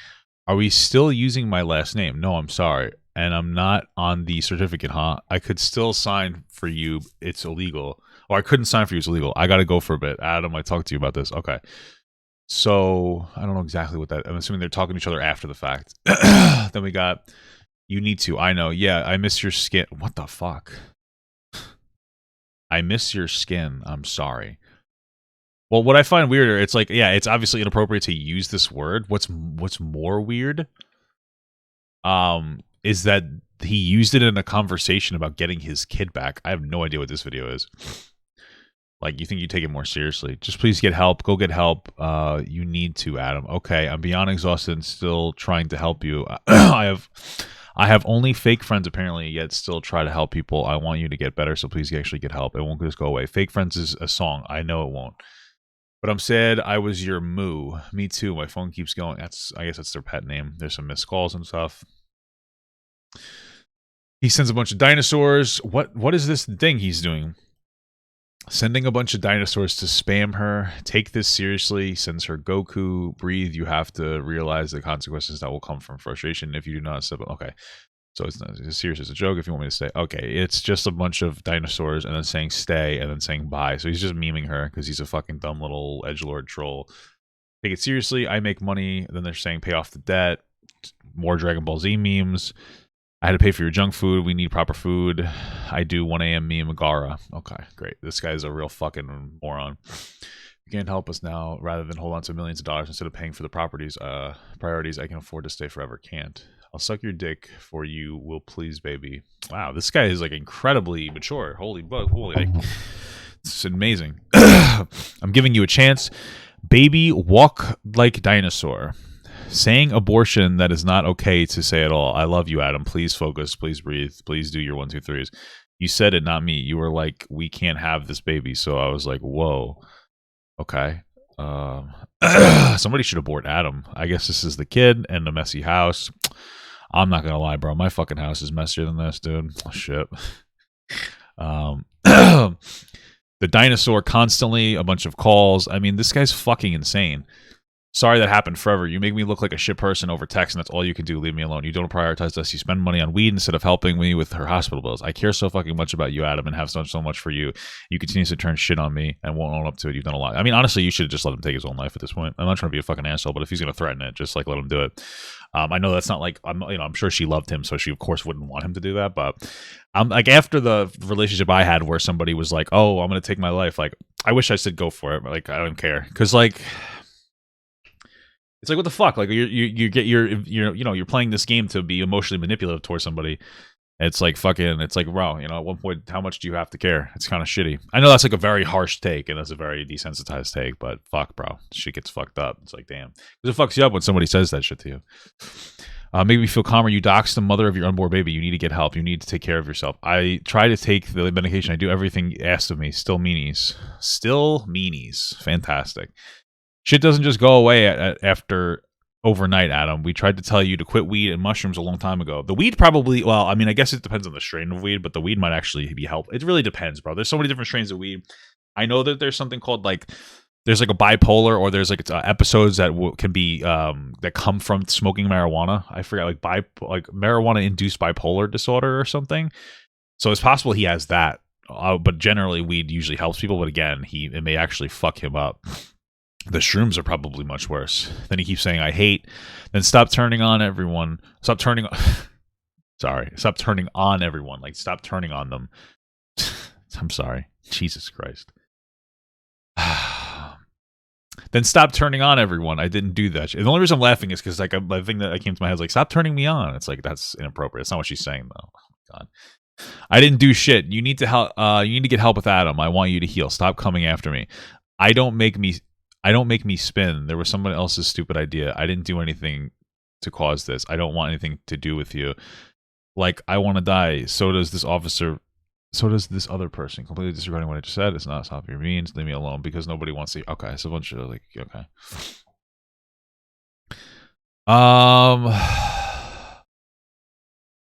Are we still using my last name? No, I'm sorry. And I'm not on the certificate, huh? I could still sign for you. It's illegal. Or I couldn't sign for you. It's illegal. I got to go for a bit. Adam, I talked to you about this. Okay. So, I don't know exactly what that... I'm assuming they're talking to each other after the fact. Then we got... You need to. I know. Yeah, I miss your skin. What the fuck? I miss your skin. I'm sorry. Well, what I find weirder, it's like, yeah, it's obviously inappropriate to use this word. What's more weird is that he used it in a conversation about getting his kid back. I have no idea what this video is. Like, you think you take it more seriously. Just please get help. Go get help. You need to, Adam. Okay, I'm beyond exhausted and still trying to help you. I have only fake friends, apparently, yet still try to help people. I want you to get better, so please actually get help. It won't just go away. Fake friends is a song. I know it won't. But I'm sad I was your moo. Me too. My phone keeps going. I guess that's their pet name. There's some missed calls and stuff. He sends a bunch of dinosaurs. What is this thing he's doing? Sending a bunch of dinosaurs to spam her. Take this seriously. Sends her Goku. Breathe. You have to realize the consequences that will come from frustration if you do not step up. Okay. So it's not as serious as a joke if you want me to stay. Okay. It's just a bunch of dinosaurs and then saying stay and then saying bye. So he's just memeing her because he's a fucking dumb little edgelord troll. Take it seriously. I make money. Then they're saying pay off the debt. More Dragon Ball Z memes. I had to pay for your junk food. We need proper food. I do 1 a.m. me and Megara. Okay, great. This guy's a real fucking moron. You can't help us now. Rather than hold on to millions of dollars instead of paying for the priorities I can afford to stay forever. Can't. I'll suck your dick for you. Will please, baby. Wow, this guy is like incredibly mature. Holy, it's amazing. I'm giving you a chance. Baby, walk like dinosaur. Saying abortion that is not okay to say at all. I love you, Adam. Please focus. Please breathe. Please do your 1, 2, 3s. You said it, not me. You were like, we can't have this baby. So I was like, whoa. Okay. Somebody should abort Adam. I guess this is the kid and the messy house. I'm not gonna lie, bro. My fucking house is messier than this, dude. Oh, shit. The dinosaur constantly, a bunch of calls. I mean, this guy's fucking insane. Sorry that happened forever. You make me look like a shit person over text, and that's all you can do. Leave me alone. You don't prioritize us. You spend money on weed instead of helping me with her hospital bills. I care so fucking much about you, Adam, and have done so much for you. You continue to turn shit on me and won't own up to it. You've done a lot. I mean, honestly, you should have just let him take his own life at this point. I'm not trying to be a fucking asshole, but if he's going to threaten it, just like let him do it. I know that's not like I'm sure she loved him, so she of course wouldn't want him to do that. But like after the relationship I had, where somebody was like, "Oh, I'm going to take my life," like I wish I said go for it, but like I don't care because like. It's like, what the fuck? Like you're playing this game to be emotionally manipulative towards somebody. It's like fucking. It's like, bro, at one point, how much do you have to care? It's kind of shitty. I know that's like a very harsh take, and that's a very desensitized take. But fuck, bro, shit gets fucked up. It's like, damn, because it fucks you up when somebody says that shit to you. Make me feel calmer. You doxed the mother of your unborn baby. You need to get help. You need to take care of yourself. I try to take the medication. I do everything asked of me. Still meanies. Fantastic. Shit doesn't just go away after overnight, Adam. We tried to tell you to quit weed and mushrooms a long time ago. The weed probably, well, I mean, I guess it depends on the strain of weed, but the weed might actually be helpful. It really depends, bro. There's so many different strains of weed. I know that there's something called like there's like a bipolar, or there's like episodes that can be that come from smoking marijuana. I forget, like marijuana induced bipolar disorder or something. So it's possible he has that. But generally, weed usually helps people. But again, it may actually fuck him up. The shrooms are probably much worse. Then he keeps saying, "I hate." Then stop turning on everyone. Stop turning. Sorry, stop turning on everyone. Like, stop turning on them. I'm sorry. Jesus Christ. Then stop turning on everyone. I didn't do that. The only reason I'm laughing is because like the thing that came to my head is like, stop turning me on. It's like, that's inappropriate. It's not what she's saying though. Oh my God. I didn't do shit. You need to help. You need to get help with Adam. I want you to heal. Stop coming after me. I don't make me spin. There was someone else's stupid idea. I didn't do anything to cause this. I don't want anything to do with you. Like, I want to die. So does this officer. So does this other person. Completely disregarding what I just said. It's not stop your means. Leave me alone because nobody wants to. Okay, it's a bunch of like. Okay.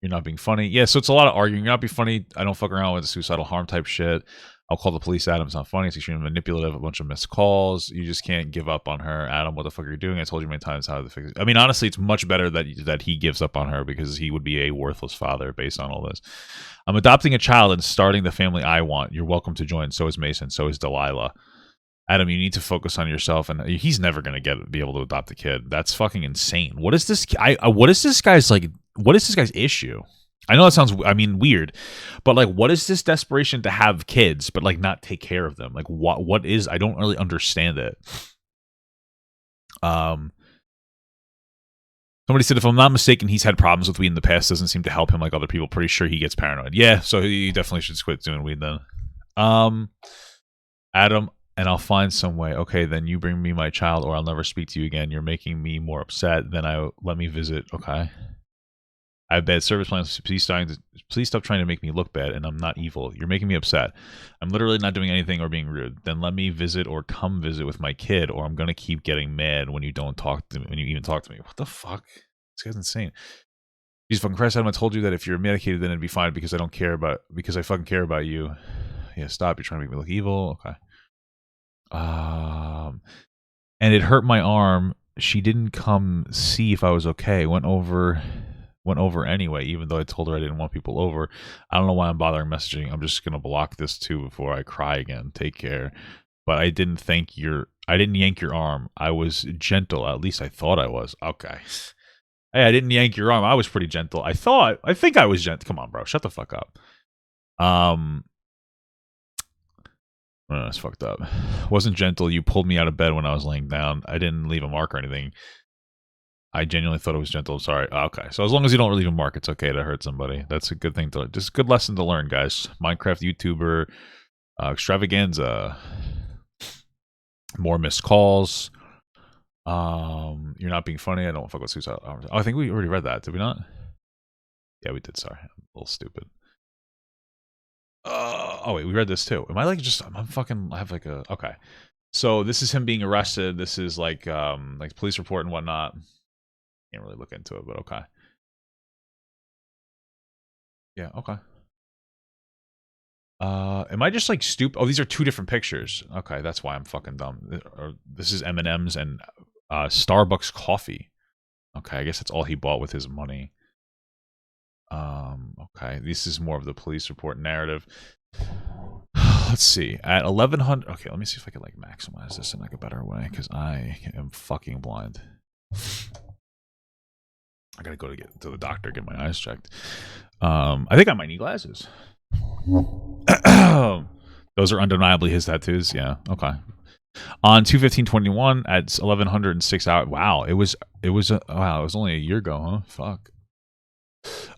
You're not being funny. Yeah, so it's a lot of arguing. You're not being funny. I don't fuck around with suicidal harm type shit. I'll call the police. Adam's not funny. It's extremely manipulative. A bunch of missed calls. You just can't give up on her. Adam, what the fuck are you doing? I told you many times how to fix it. I mean, honestly, it's much better that he gives up on her because he would be a worthless father based on all this. I'm adopting a child and starting the family I want. You're welcome to join. So is Mason. So is Delilah. Adam, you need to focus on yourself, and he's never gonna be able to adopt a kid. That's fucking insane. What is this? What is this guy's like? What is this guy's issue? I know that sounds, I mean, weird, but like, what is this desperation to have kids, but like not take care of them? Like, what is? I don't really understand it. Somebody said, if I'm not mistaken, he's had problems with weed in the past. Doesn't seem to help him like other people. Pretty sure he gets paranoid. Yeah, so he definitely should quit doing weed then. Adam. And I'll find some way. Okay, then you bring me my child or I'll never speak to you again. You're making me more upset. Then let me visit. Okay. I have bad service plans. Please stop trying to make me look bad, and I'm not evil. You're making me upset. I'm literally not doing anything or being rude. Then let me visit or come visit with my kid, or I'm gonna keep getting mad when you don't talk to me, when you even talk to me. What the fuck? This guy's insane. Jesus fucking Christ, Adam, I told you that if you're medicated, then it'd be fine because I fucking care about you. Yeah, stop. You're trying to make me look evil. Okay. And it hurt my arm. She didn't come see if I was okay. Went over anyway, even though I told her I didn't want people over. I don't know why I'm bothering messaging. I'm just gonna block this too before I cry again. Take care. But I didn't yank your arm. I was gentle. At least I thought I was. Okay. Hey, I didn't yank your arm. I was pretty gentle. I think I was gentle. Come on, bro. Shut the fuck up. Oh, that's fucked up. Wasn't gentle. You pulled me out of bed when I was laying down. I didn't leave a mark or anything. I genuinely thought it was gentle. Sorry. Okay. So as long as you don't leave a mark, it's okay to hurt somebody. That's a good thing just a good lesson to learn, guys. Minecraft YouTuber extravaganza. More missed calls. You're not being funny. I don't fuck with suicide. Oh, I think we already read that. Did we not? Yeah, we did. Sorry. I'm a little stupid. Oh wait, we read this too. Am I like I have like a, okay. So this is him being arrested. This is like police report and whatnot. Can't really look into it, but okay. Yeah, okay. Am I just like stupid? Oh, these are two different pictures. Okay, that's why I'm fucking dumb. This is M&M's and Starbucks coffee. Okay, I guess that's all he bought with his money. Okay, this is more of the police report narrative. Let's see. At 1100. Okay, let me see if I can like maximize this in like a better way because I am fucking blind. I gotta go to the doctor, get my eyes checked. I think I might need glasses. Those are undeniably his tattoos. Yeah. Okay. On 2/15/21 at 1106 hours. Wow. It was only a year ago, huh? Fuck.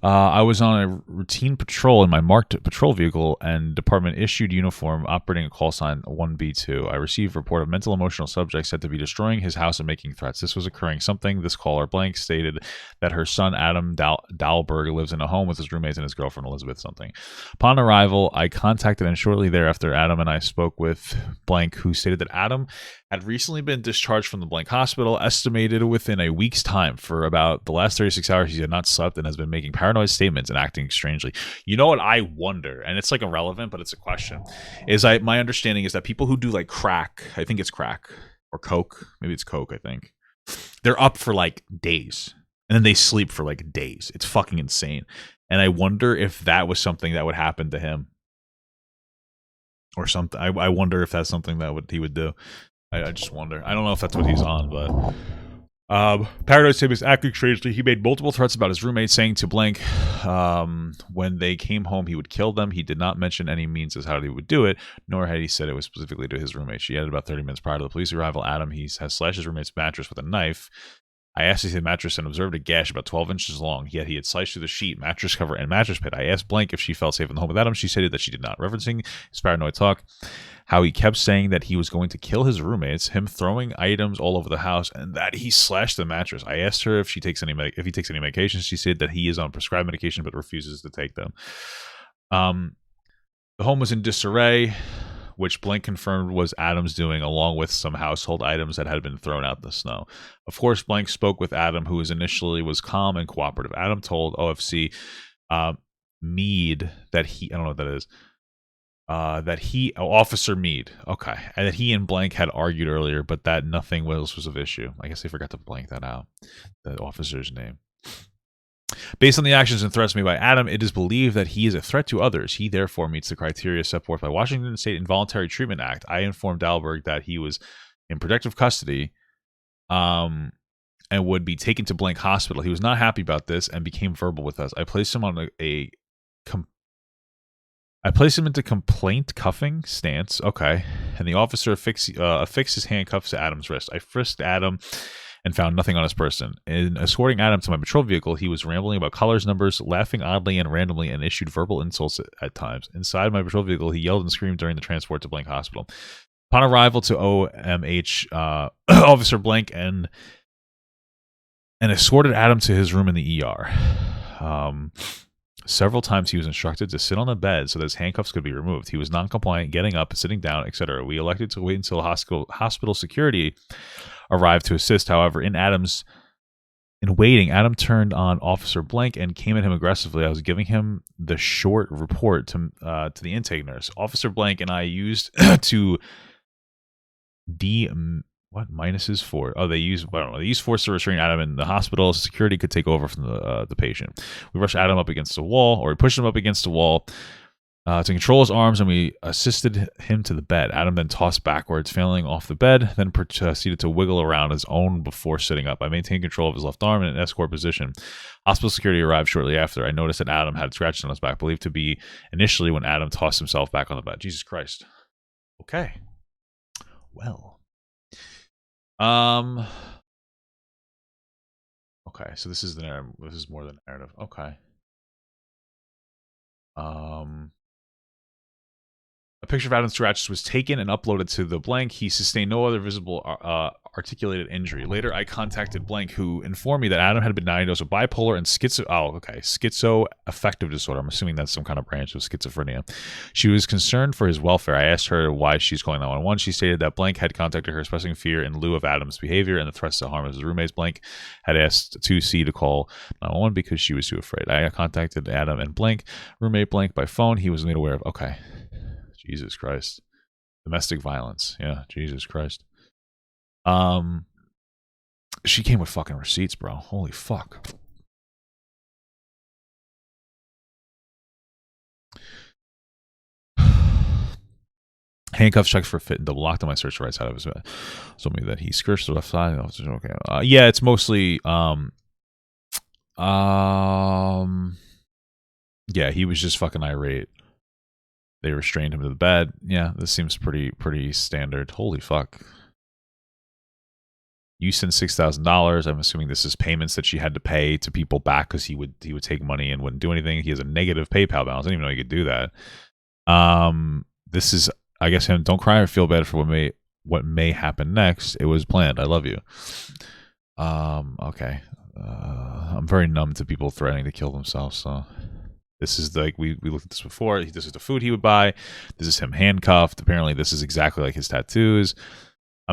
I was on a routine patrol in my marked patrol vehicle and department issued uniform operating a call sign 1B2. I received a report of mental emotional subject said to be destroying his house and making threats. This was occurring something. This caller blank stated that her son Adam Dahlberg lives in a home with his roommates and his girlfriend Elizabeth something. Upon arrival, I contacted and shortly thereafter Adam and I spoke with blank who stated that Adam had recently been discharged from the blank hospital, estimated within a week's time. For about the last 36 hours, he had not slept and has been making paranoid statements and acting strangely. You know what I wonder, and it's like irrelevant, but it's a question. My understanding is that people who do like crack, I think it's crack or coke, maybe it's coke, I think. They're up for like days and then they sleep for like days. It's fucking insane. And I wonder if that was something that would happen to him or something. I wonder if that's something that he would do. I just wonder. I don't know if that's what he's on, but Paradise Tip is acting strangely. He made multiple threats about his roommate, saying to blank, when they came home, he would kill them. He did not mention any means as how he would do it, nor had he said it was specifically to his roommate. She added about 30 minutes prior to the police arrival. Adam, he has slashed his roommate's mattress with a knife. I asked if he had a mattress and observed a gash about 12 inches long, yet he had sliced through the sheet, mattress cover, and mattress pit. I asked blank if she felt safe in the home with Adam. She stated that she did not, referencing his paranoid talk, how he kept saying that he was going to kill his roommates, him throwing items all over the house, and that he slashed the mattress. I asked her if he takes any medications. She said that he is on prescribed medication but refuses to take them. The home was in disarray, which Blank confirmed was Adam's doing, along with some household items that had been thrown out in the snow. Of course, Blank spoke with Adam, who initially was calm and cooperative. Adam told OFC Mead that he, I don't know what that is, Officer Mead, okay, and that he and Blank had argued earlier, but that nothing else was of issue. I guess they forgot to blank that out, the officer's name. Based on the actions and threats made by Adam, it is believed that he is a threat to others. He therefore meets the criteria set forth by Washington State Involuntary Treatment Act. I informed Dahlberg that he was in protective custody and would be taken to Blank Hospital. He was not happy about this and became verbal with us. I placed him on I placed him into complaint cuffing stance. Okay. And the officer affixed his handcuffs to Adam's wrist. I frisked Adam and found nothing on his person. In escorting Adam to my patrol vehicle, he was rambling about colors, numbers, laughing oddly and randomly, and issued verbal insults at times. Inside my patrol vehicle, he yelled and screamed during the transport to Blank Hospital. Upon arrival to OMH, Officer Blank and escorted Adam to his room in the ER. Several times he was instructed to sit on the bed so that his handcuffs could be removed. He was non-compliant, getting up, sitting down, etc. We elected to wait until hospital security arrived to assist. However, in waiting, Adam turned on Officer Blank and came at him aggressively. I was giving him the short report to the intake nurse. Officer Blank and I used to they use force to restrain Adam in the hospital. Security could take over from the patient. We rushed Adam up against the wall, or we pushed him up against the wall to control his arms, and we assisted him to the bed. Adam then tossed backwards, failing off the bed, then proceeded to wiggle around his own before sitting up. I maintained control of his left arm in an escort position. Hospital security arrived shortly after. I noticed that Adam had scratches on his back, believed to be initially when Adam tossed himself back on the bed. Jesus Christ. Okay. Well. Okay, so this is the narrative. This is more than narrative. Okay. A picture of Adam's scratches was taken and uploaded to the Blank. He sustained no other visible articulated injury. Later, I contacted Blank, who informed me that Adam had been diagnosed with bipolar and schizoaffective disorder. I'm assuming that's some kind of branch of schizophrenia. She was concerned for his welfare. I asked her why she's calling 911. She stated that Blank had contacted her expressing fear in lieu of Adam's behavior and the threats to harm his roommates. Blank had asked 2C to call 911 because she was too afraid. I contacted Adam and Blank, roommate Blank, by phone. He was made aware of. Okay. Jesus Christ. Domestic violence. Yeah, Jesus Christ. She came with fucking receipts, bro. Holy fuck. Handcuff checks for fit and double locked on my search the right side of his bed. Told me that he skirts the left side. Okay. Yeah, it's mostly yeah, he was just fucking irate. They restrained him to the bed. Yeah, this seems pretty standard. Holy fuck. You sent $6,000. I'm assuming this is payments that she had to pay to people back because he would take money and wouldn't do anything. He has a negative PayPal balance. I didn't even know he could do that. This is, I guess, him. Don't cry or feel bad for what may happen next. It was planned. I love you. Okay. I'm very numb to people threatening to kill themselves. So. This is like, we looked at this before. This is the food he would buy. This is him handcuffed. Apparently, this is exactly like his tattoos.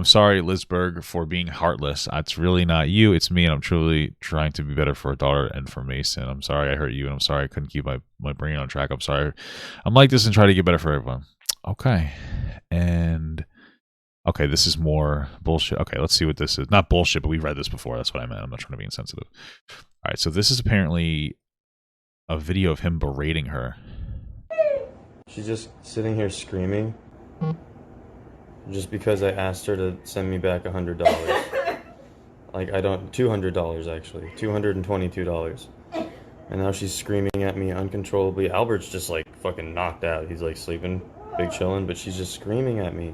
I'm sorry, Lisberg, for being heartless. It's really not you. It's me, and I'm truly trying to be better for a daughter and for Mason. I'm sorry I hurt you, and I'm sorry I couldn't keep my brain on track. I'm sorry. I'm like this and try to get better for everyone. Okay. And... okay, this is more bullshit. Okay, let's see what this is. Not bullshit, but we've read this before. That's what I meant. I'm not trying to be insensitive. All right, so this is apparently a video of him berating her. She's just sitting here screaming just because I asked her to send me back $100. Like, I don't... $200, actually. $222. And now she's screaming at me uncontrollably. Albert's just, like, fucking knocked out. He's, like, sleeping, big chilling, but she's just screaming at me.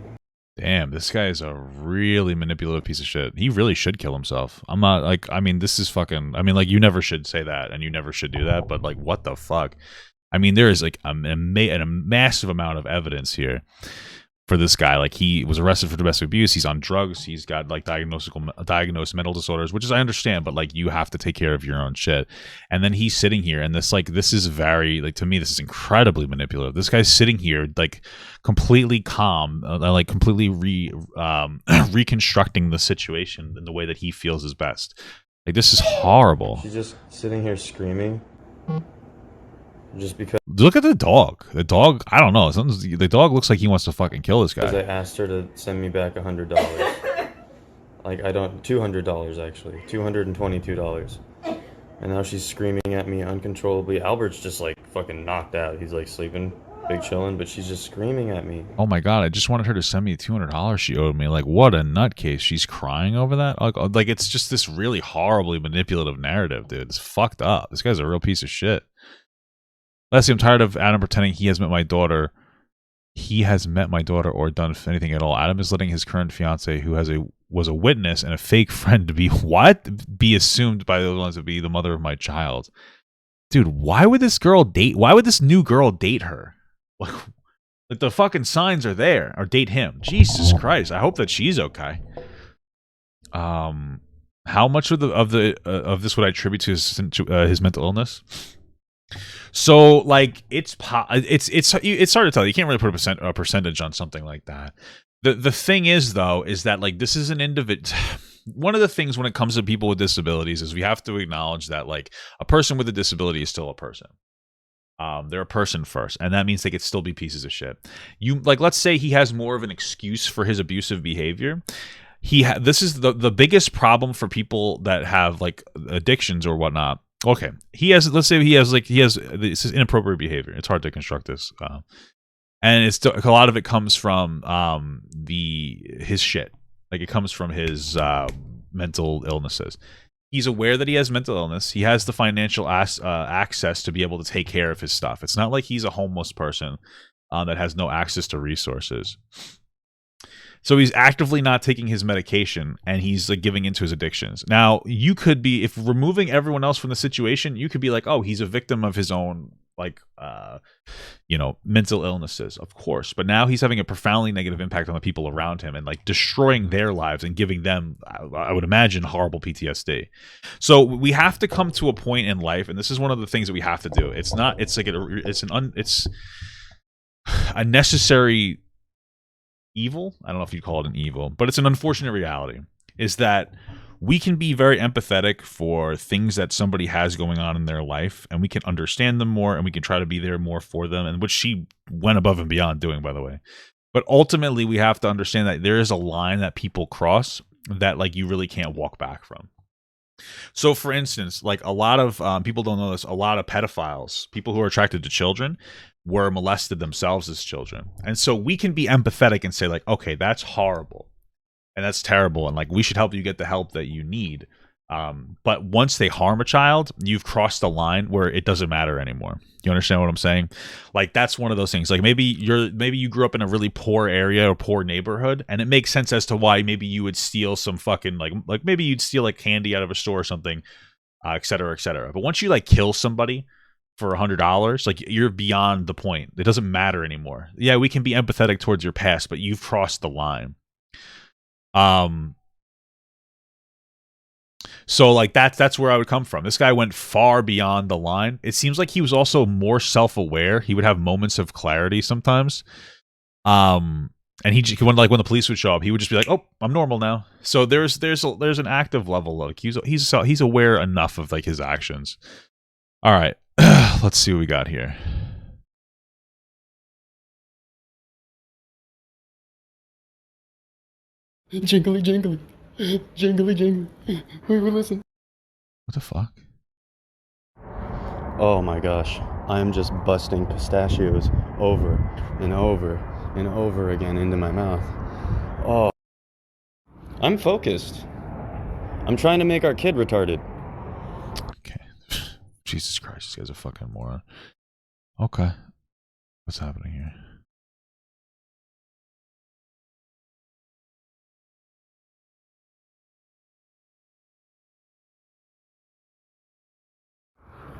Damn, this guy is a really manipulative piece of shit. He really should kill himself. I'm not, like, I mean, this is fucking... I mean, like, you never should say that, and you never should do that, but, like, what the fuck? I mean, there is, like, a massive amount of evidence here for this guy. Like, he was arrested for domestic abuse. He's on drugs. He's got, like, diagnosed mental disorders, which is, I understand, but, like, you have to take care of your own shit. And then he's sitting here, and this, like, this is very, like, to me, this is incredibly manipulative. This guy's sitting here, like, completely calm, like, completely reconstructing the situation in the way that he feels is best. Like, this is horrible. She's just sitting here screaming. Just because... look at the dog. The dog, I don't know. The dog looks like he wants to fucking kill this guy. Because I asked her to send me back $100. Like, I don't... $200, actually. $222. And now she's screaming at me uncontrollably. Albert's just, like, fucking knocked out. He's, like, sleeping, big chilling, but she's just screaming at me. Oh my god, I just wanted her to send me $200 she owed me. Like, what a nutcase. She's crying over that? Like, it's just this really horribly manipulative narrative, dude. It's fucked up. This guy's a real piece of shit. Leslie, I'm tired of Adam pretending he has met my daughter. He has met my daughter or done anything at all. Adam is letting his current fiance, who was a witness and a fake friend, to be what? Be assumed by the other ones to be the mother of my child. Dude, why would this new girl date her? Like the fucking signs are there, or date him. Jesus Christ. I hope that she's okay. How much of this would I attribute to his mental illness? So, like, it's hard to tell. You can't really put a percentage on something like that. The thing is, though, is that, like, this is an individual. One of the things when it comes to people with disabilities is we have to acknowledge that, like, a person with a disability is still a person. They're a person first, and that means they could still be pieces of shit. Let's say he has more of an excuse for his abusive behavior. This is the biggest problem for people that have, like, addictions or whatnot. Okay, let's say he has this is inappropriate behavior. It's hard to construct this, and a lot of it comes from his shit. Like, it comes from his mental illnesses. He's aware that he has mental illness. He has the financial access to be able to take care of his stuff. It's not like he's a homeless person that has no access to resources. So he's actively not taking his medication, and he's, like, giving into his addictions. Now, you could be, if removing everyone else from the situation, you could be like, oh, he's a victim of his own, like, mental illnesses, of course. But now he's having a profoundly negative impact on the people around him and, like, destroying their lives and giving them, I would imagine, horrible PTSD. So we have to come to a point in life, and this is one of the things that we have to do. It's a necessary evil. I don't know if you'd call it an evil, but it's an unfortunate reality, is that we can be very empathetic for things that somebody has going on in their life, and we can understand them more, and we can try to be there more for them, and which she went above and beyond doing, by the way. But ultimately, we have to understand that there is a line that people cross that, like, you really can't walk back from. So, for instance, like, a lot of people don't know this, a lot of pedophiles, people who are attracted to children, were molested themselves as children. And so we can be empathetic and say, like, okay, that's horrible and that's terrible, and, like, we should help you get the help that you need. But once they harm a child, you've crossed the line where it doesn't matter anymore. You understand what I'm saying? Like, that's one of those things. Like, maybe you grew up in a really poor area or poor neighborhood, and it makes sense as to why maybe you would steal some fucking, like maybe you'd steal, like, candy out of a store or something, et cetera, et cetera. But once you, like, kill somebody for $100, like, you're beyond the point. It doesn't matter anymore. Yeah, we can be empathetic towards your past, but you've crossed the line. So, like, that's where I would come from. This guy went far beyond the line. It seems like he was also more self-aware. He would have moments of clarity sometimes. And when the police would show up, he would just be like, "Oh, I'm normal now." So there's an active level. Like he's aware enough of like his actions. All right, let's see what we got here. Jingly, jingly, jingly, jingly. Listen. What the fuck? Oh my gosh, I am just busting pistachios over and over and over again into my mouth. Oh, I'm focused. I'm trying to make our kid retarded. Okay. Jesus Christ, this guy's a fucking moron. Okay. What's happening here?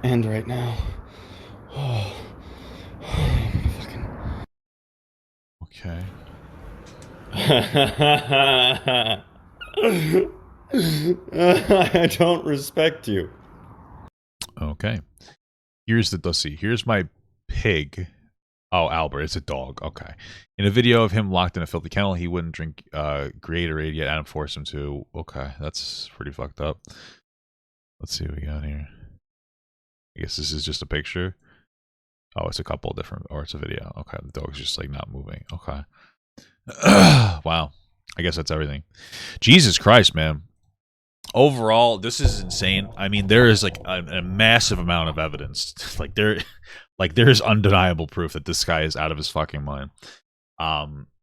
And right now. Oh, fucking. Okay. I don't respect you. Okay. Let's see. Here's my pig. Oh, Albert, it's a dog. Okay. In a video of him locked in a filthy kennel, he wouldn't drink Gatorade, yet Adam forced him to. Okay, that's pretty fucked up. Let's see what we got here. I guess this is just a picture. Oh, it's a couple different, or it's a video. Okay, the dog's just like not moving. Okay. Wow. I guess that's everything. Jesus Christ, man. Overall, this is insane. I mean, there is like a massive amount of evidence. There is undeniable proof that this guy is out of his fucking mind.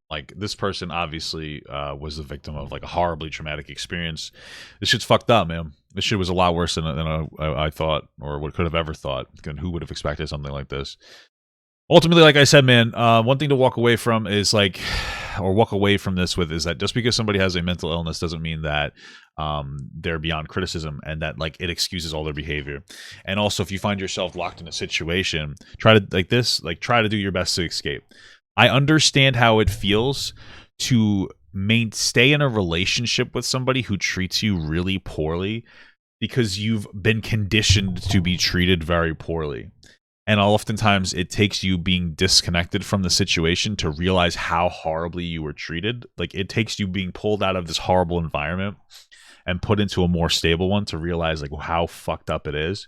Like this person obviously was the victim of like a horribly traumatic experience. This shit's fucked up, man. This shit was a lot worse than I thought, or what could have ever thought. Who would have expected something like this? Ultimately, like I said, man, one thing to walk away from is like, or walk away from this with, is that just because somebody has a mental illness doesn't mean that they're beyond criticism and that like it excuses all their behavior. And also, if you find yourself locked in a situation, try to do your best to escape. I understand how it feels to stay in a relationship with somebody who treats you really poorly because you've been conditioned to be treated very poorly. And oftentimes it takes you being disconnected from the situation to realize how horribly you were treated. Like it takes you being pulled out of this horrible environment and put into a more stable one to realize like how fucked up it is.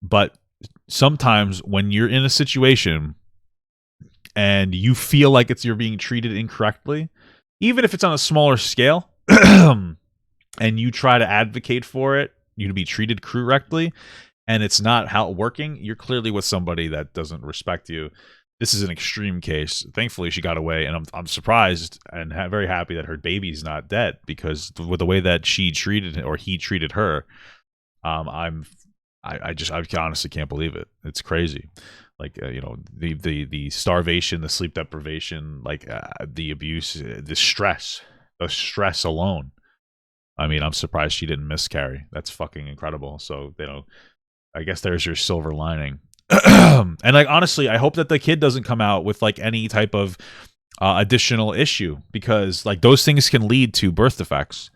But sometimes when you're in a situation and you feel like you're being treated incorrectly, even if it's on a smaller scale, and you try to advocate for it, you to be treated correctly, and it's not how working, you're clearly with somebody that doesn't respect you. This is an extreme case. Thankfully, she got away, and I'm surprised and very happy that her baby's not dead, because with the way that she treated or he treated her, I honestly can't believe it. It's crazy. Like the starvation, the sleep deprivation, like the abuse, the stress alone. I mean, I'm surprised she didn't miscarry. That's fucking incredible. So I guess there's your silver lining. And like honestly, I hope that the kid doesn't come out with like any type of additional issue, because like those things can lead to birth defects,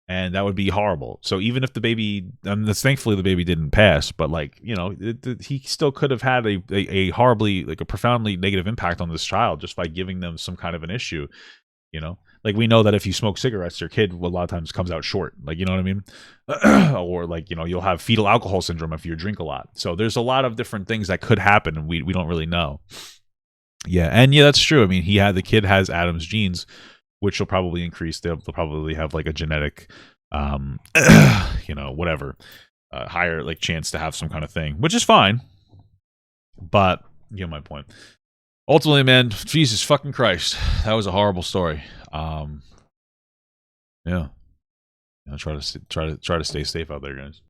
and that would be horrible. So even if the baby, thankfully the baby didn't pass, but like he still could have had a horribly, like a profoundly negative impact on this child just by giving them some kind of an issue. Like we know that if you smoke cigarettes, your kid a lot of times comes out short. Like, you know what I mean? Or like, you'll have fetal alcohol syndrome if you drink a lot. So there's a lot of different things that could happen, and we don't really know. Yeah, and yeah, that's true. I mean, the kid has Adam's genes, which will probably increase. They'll probably have like a genetic, whatever, higher like chance to have some kind of thing, which is fine. But you know my point. Ultimately, man, Jesus fucking Christ, that was a horrible story. Yeah. Try to stay safe out there, guys.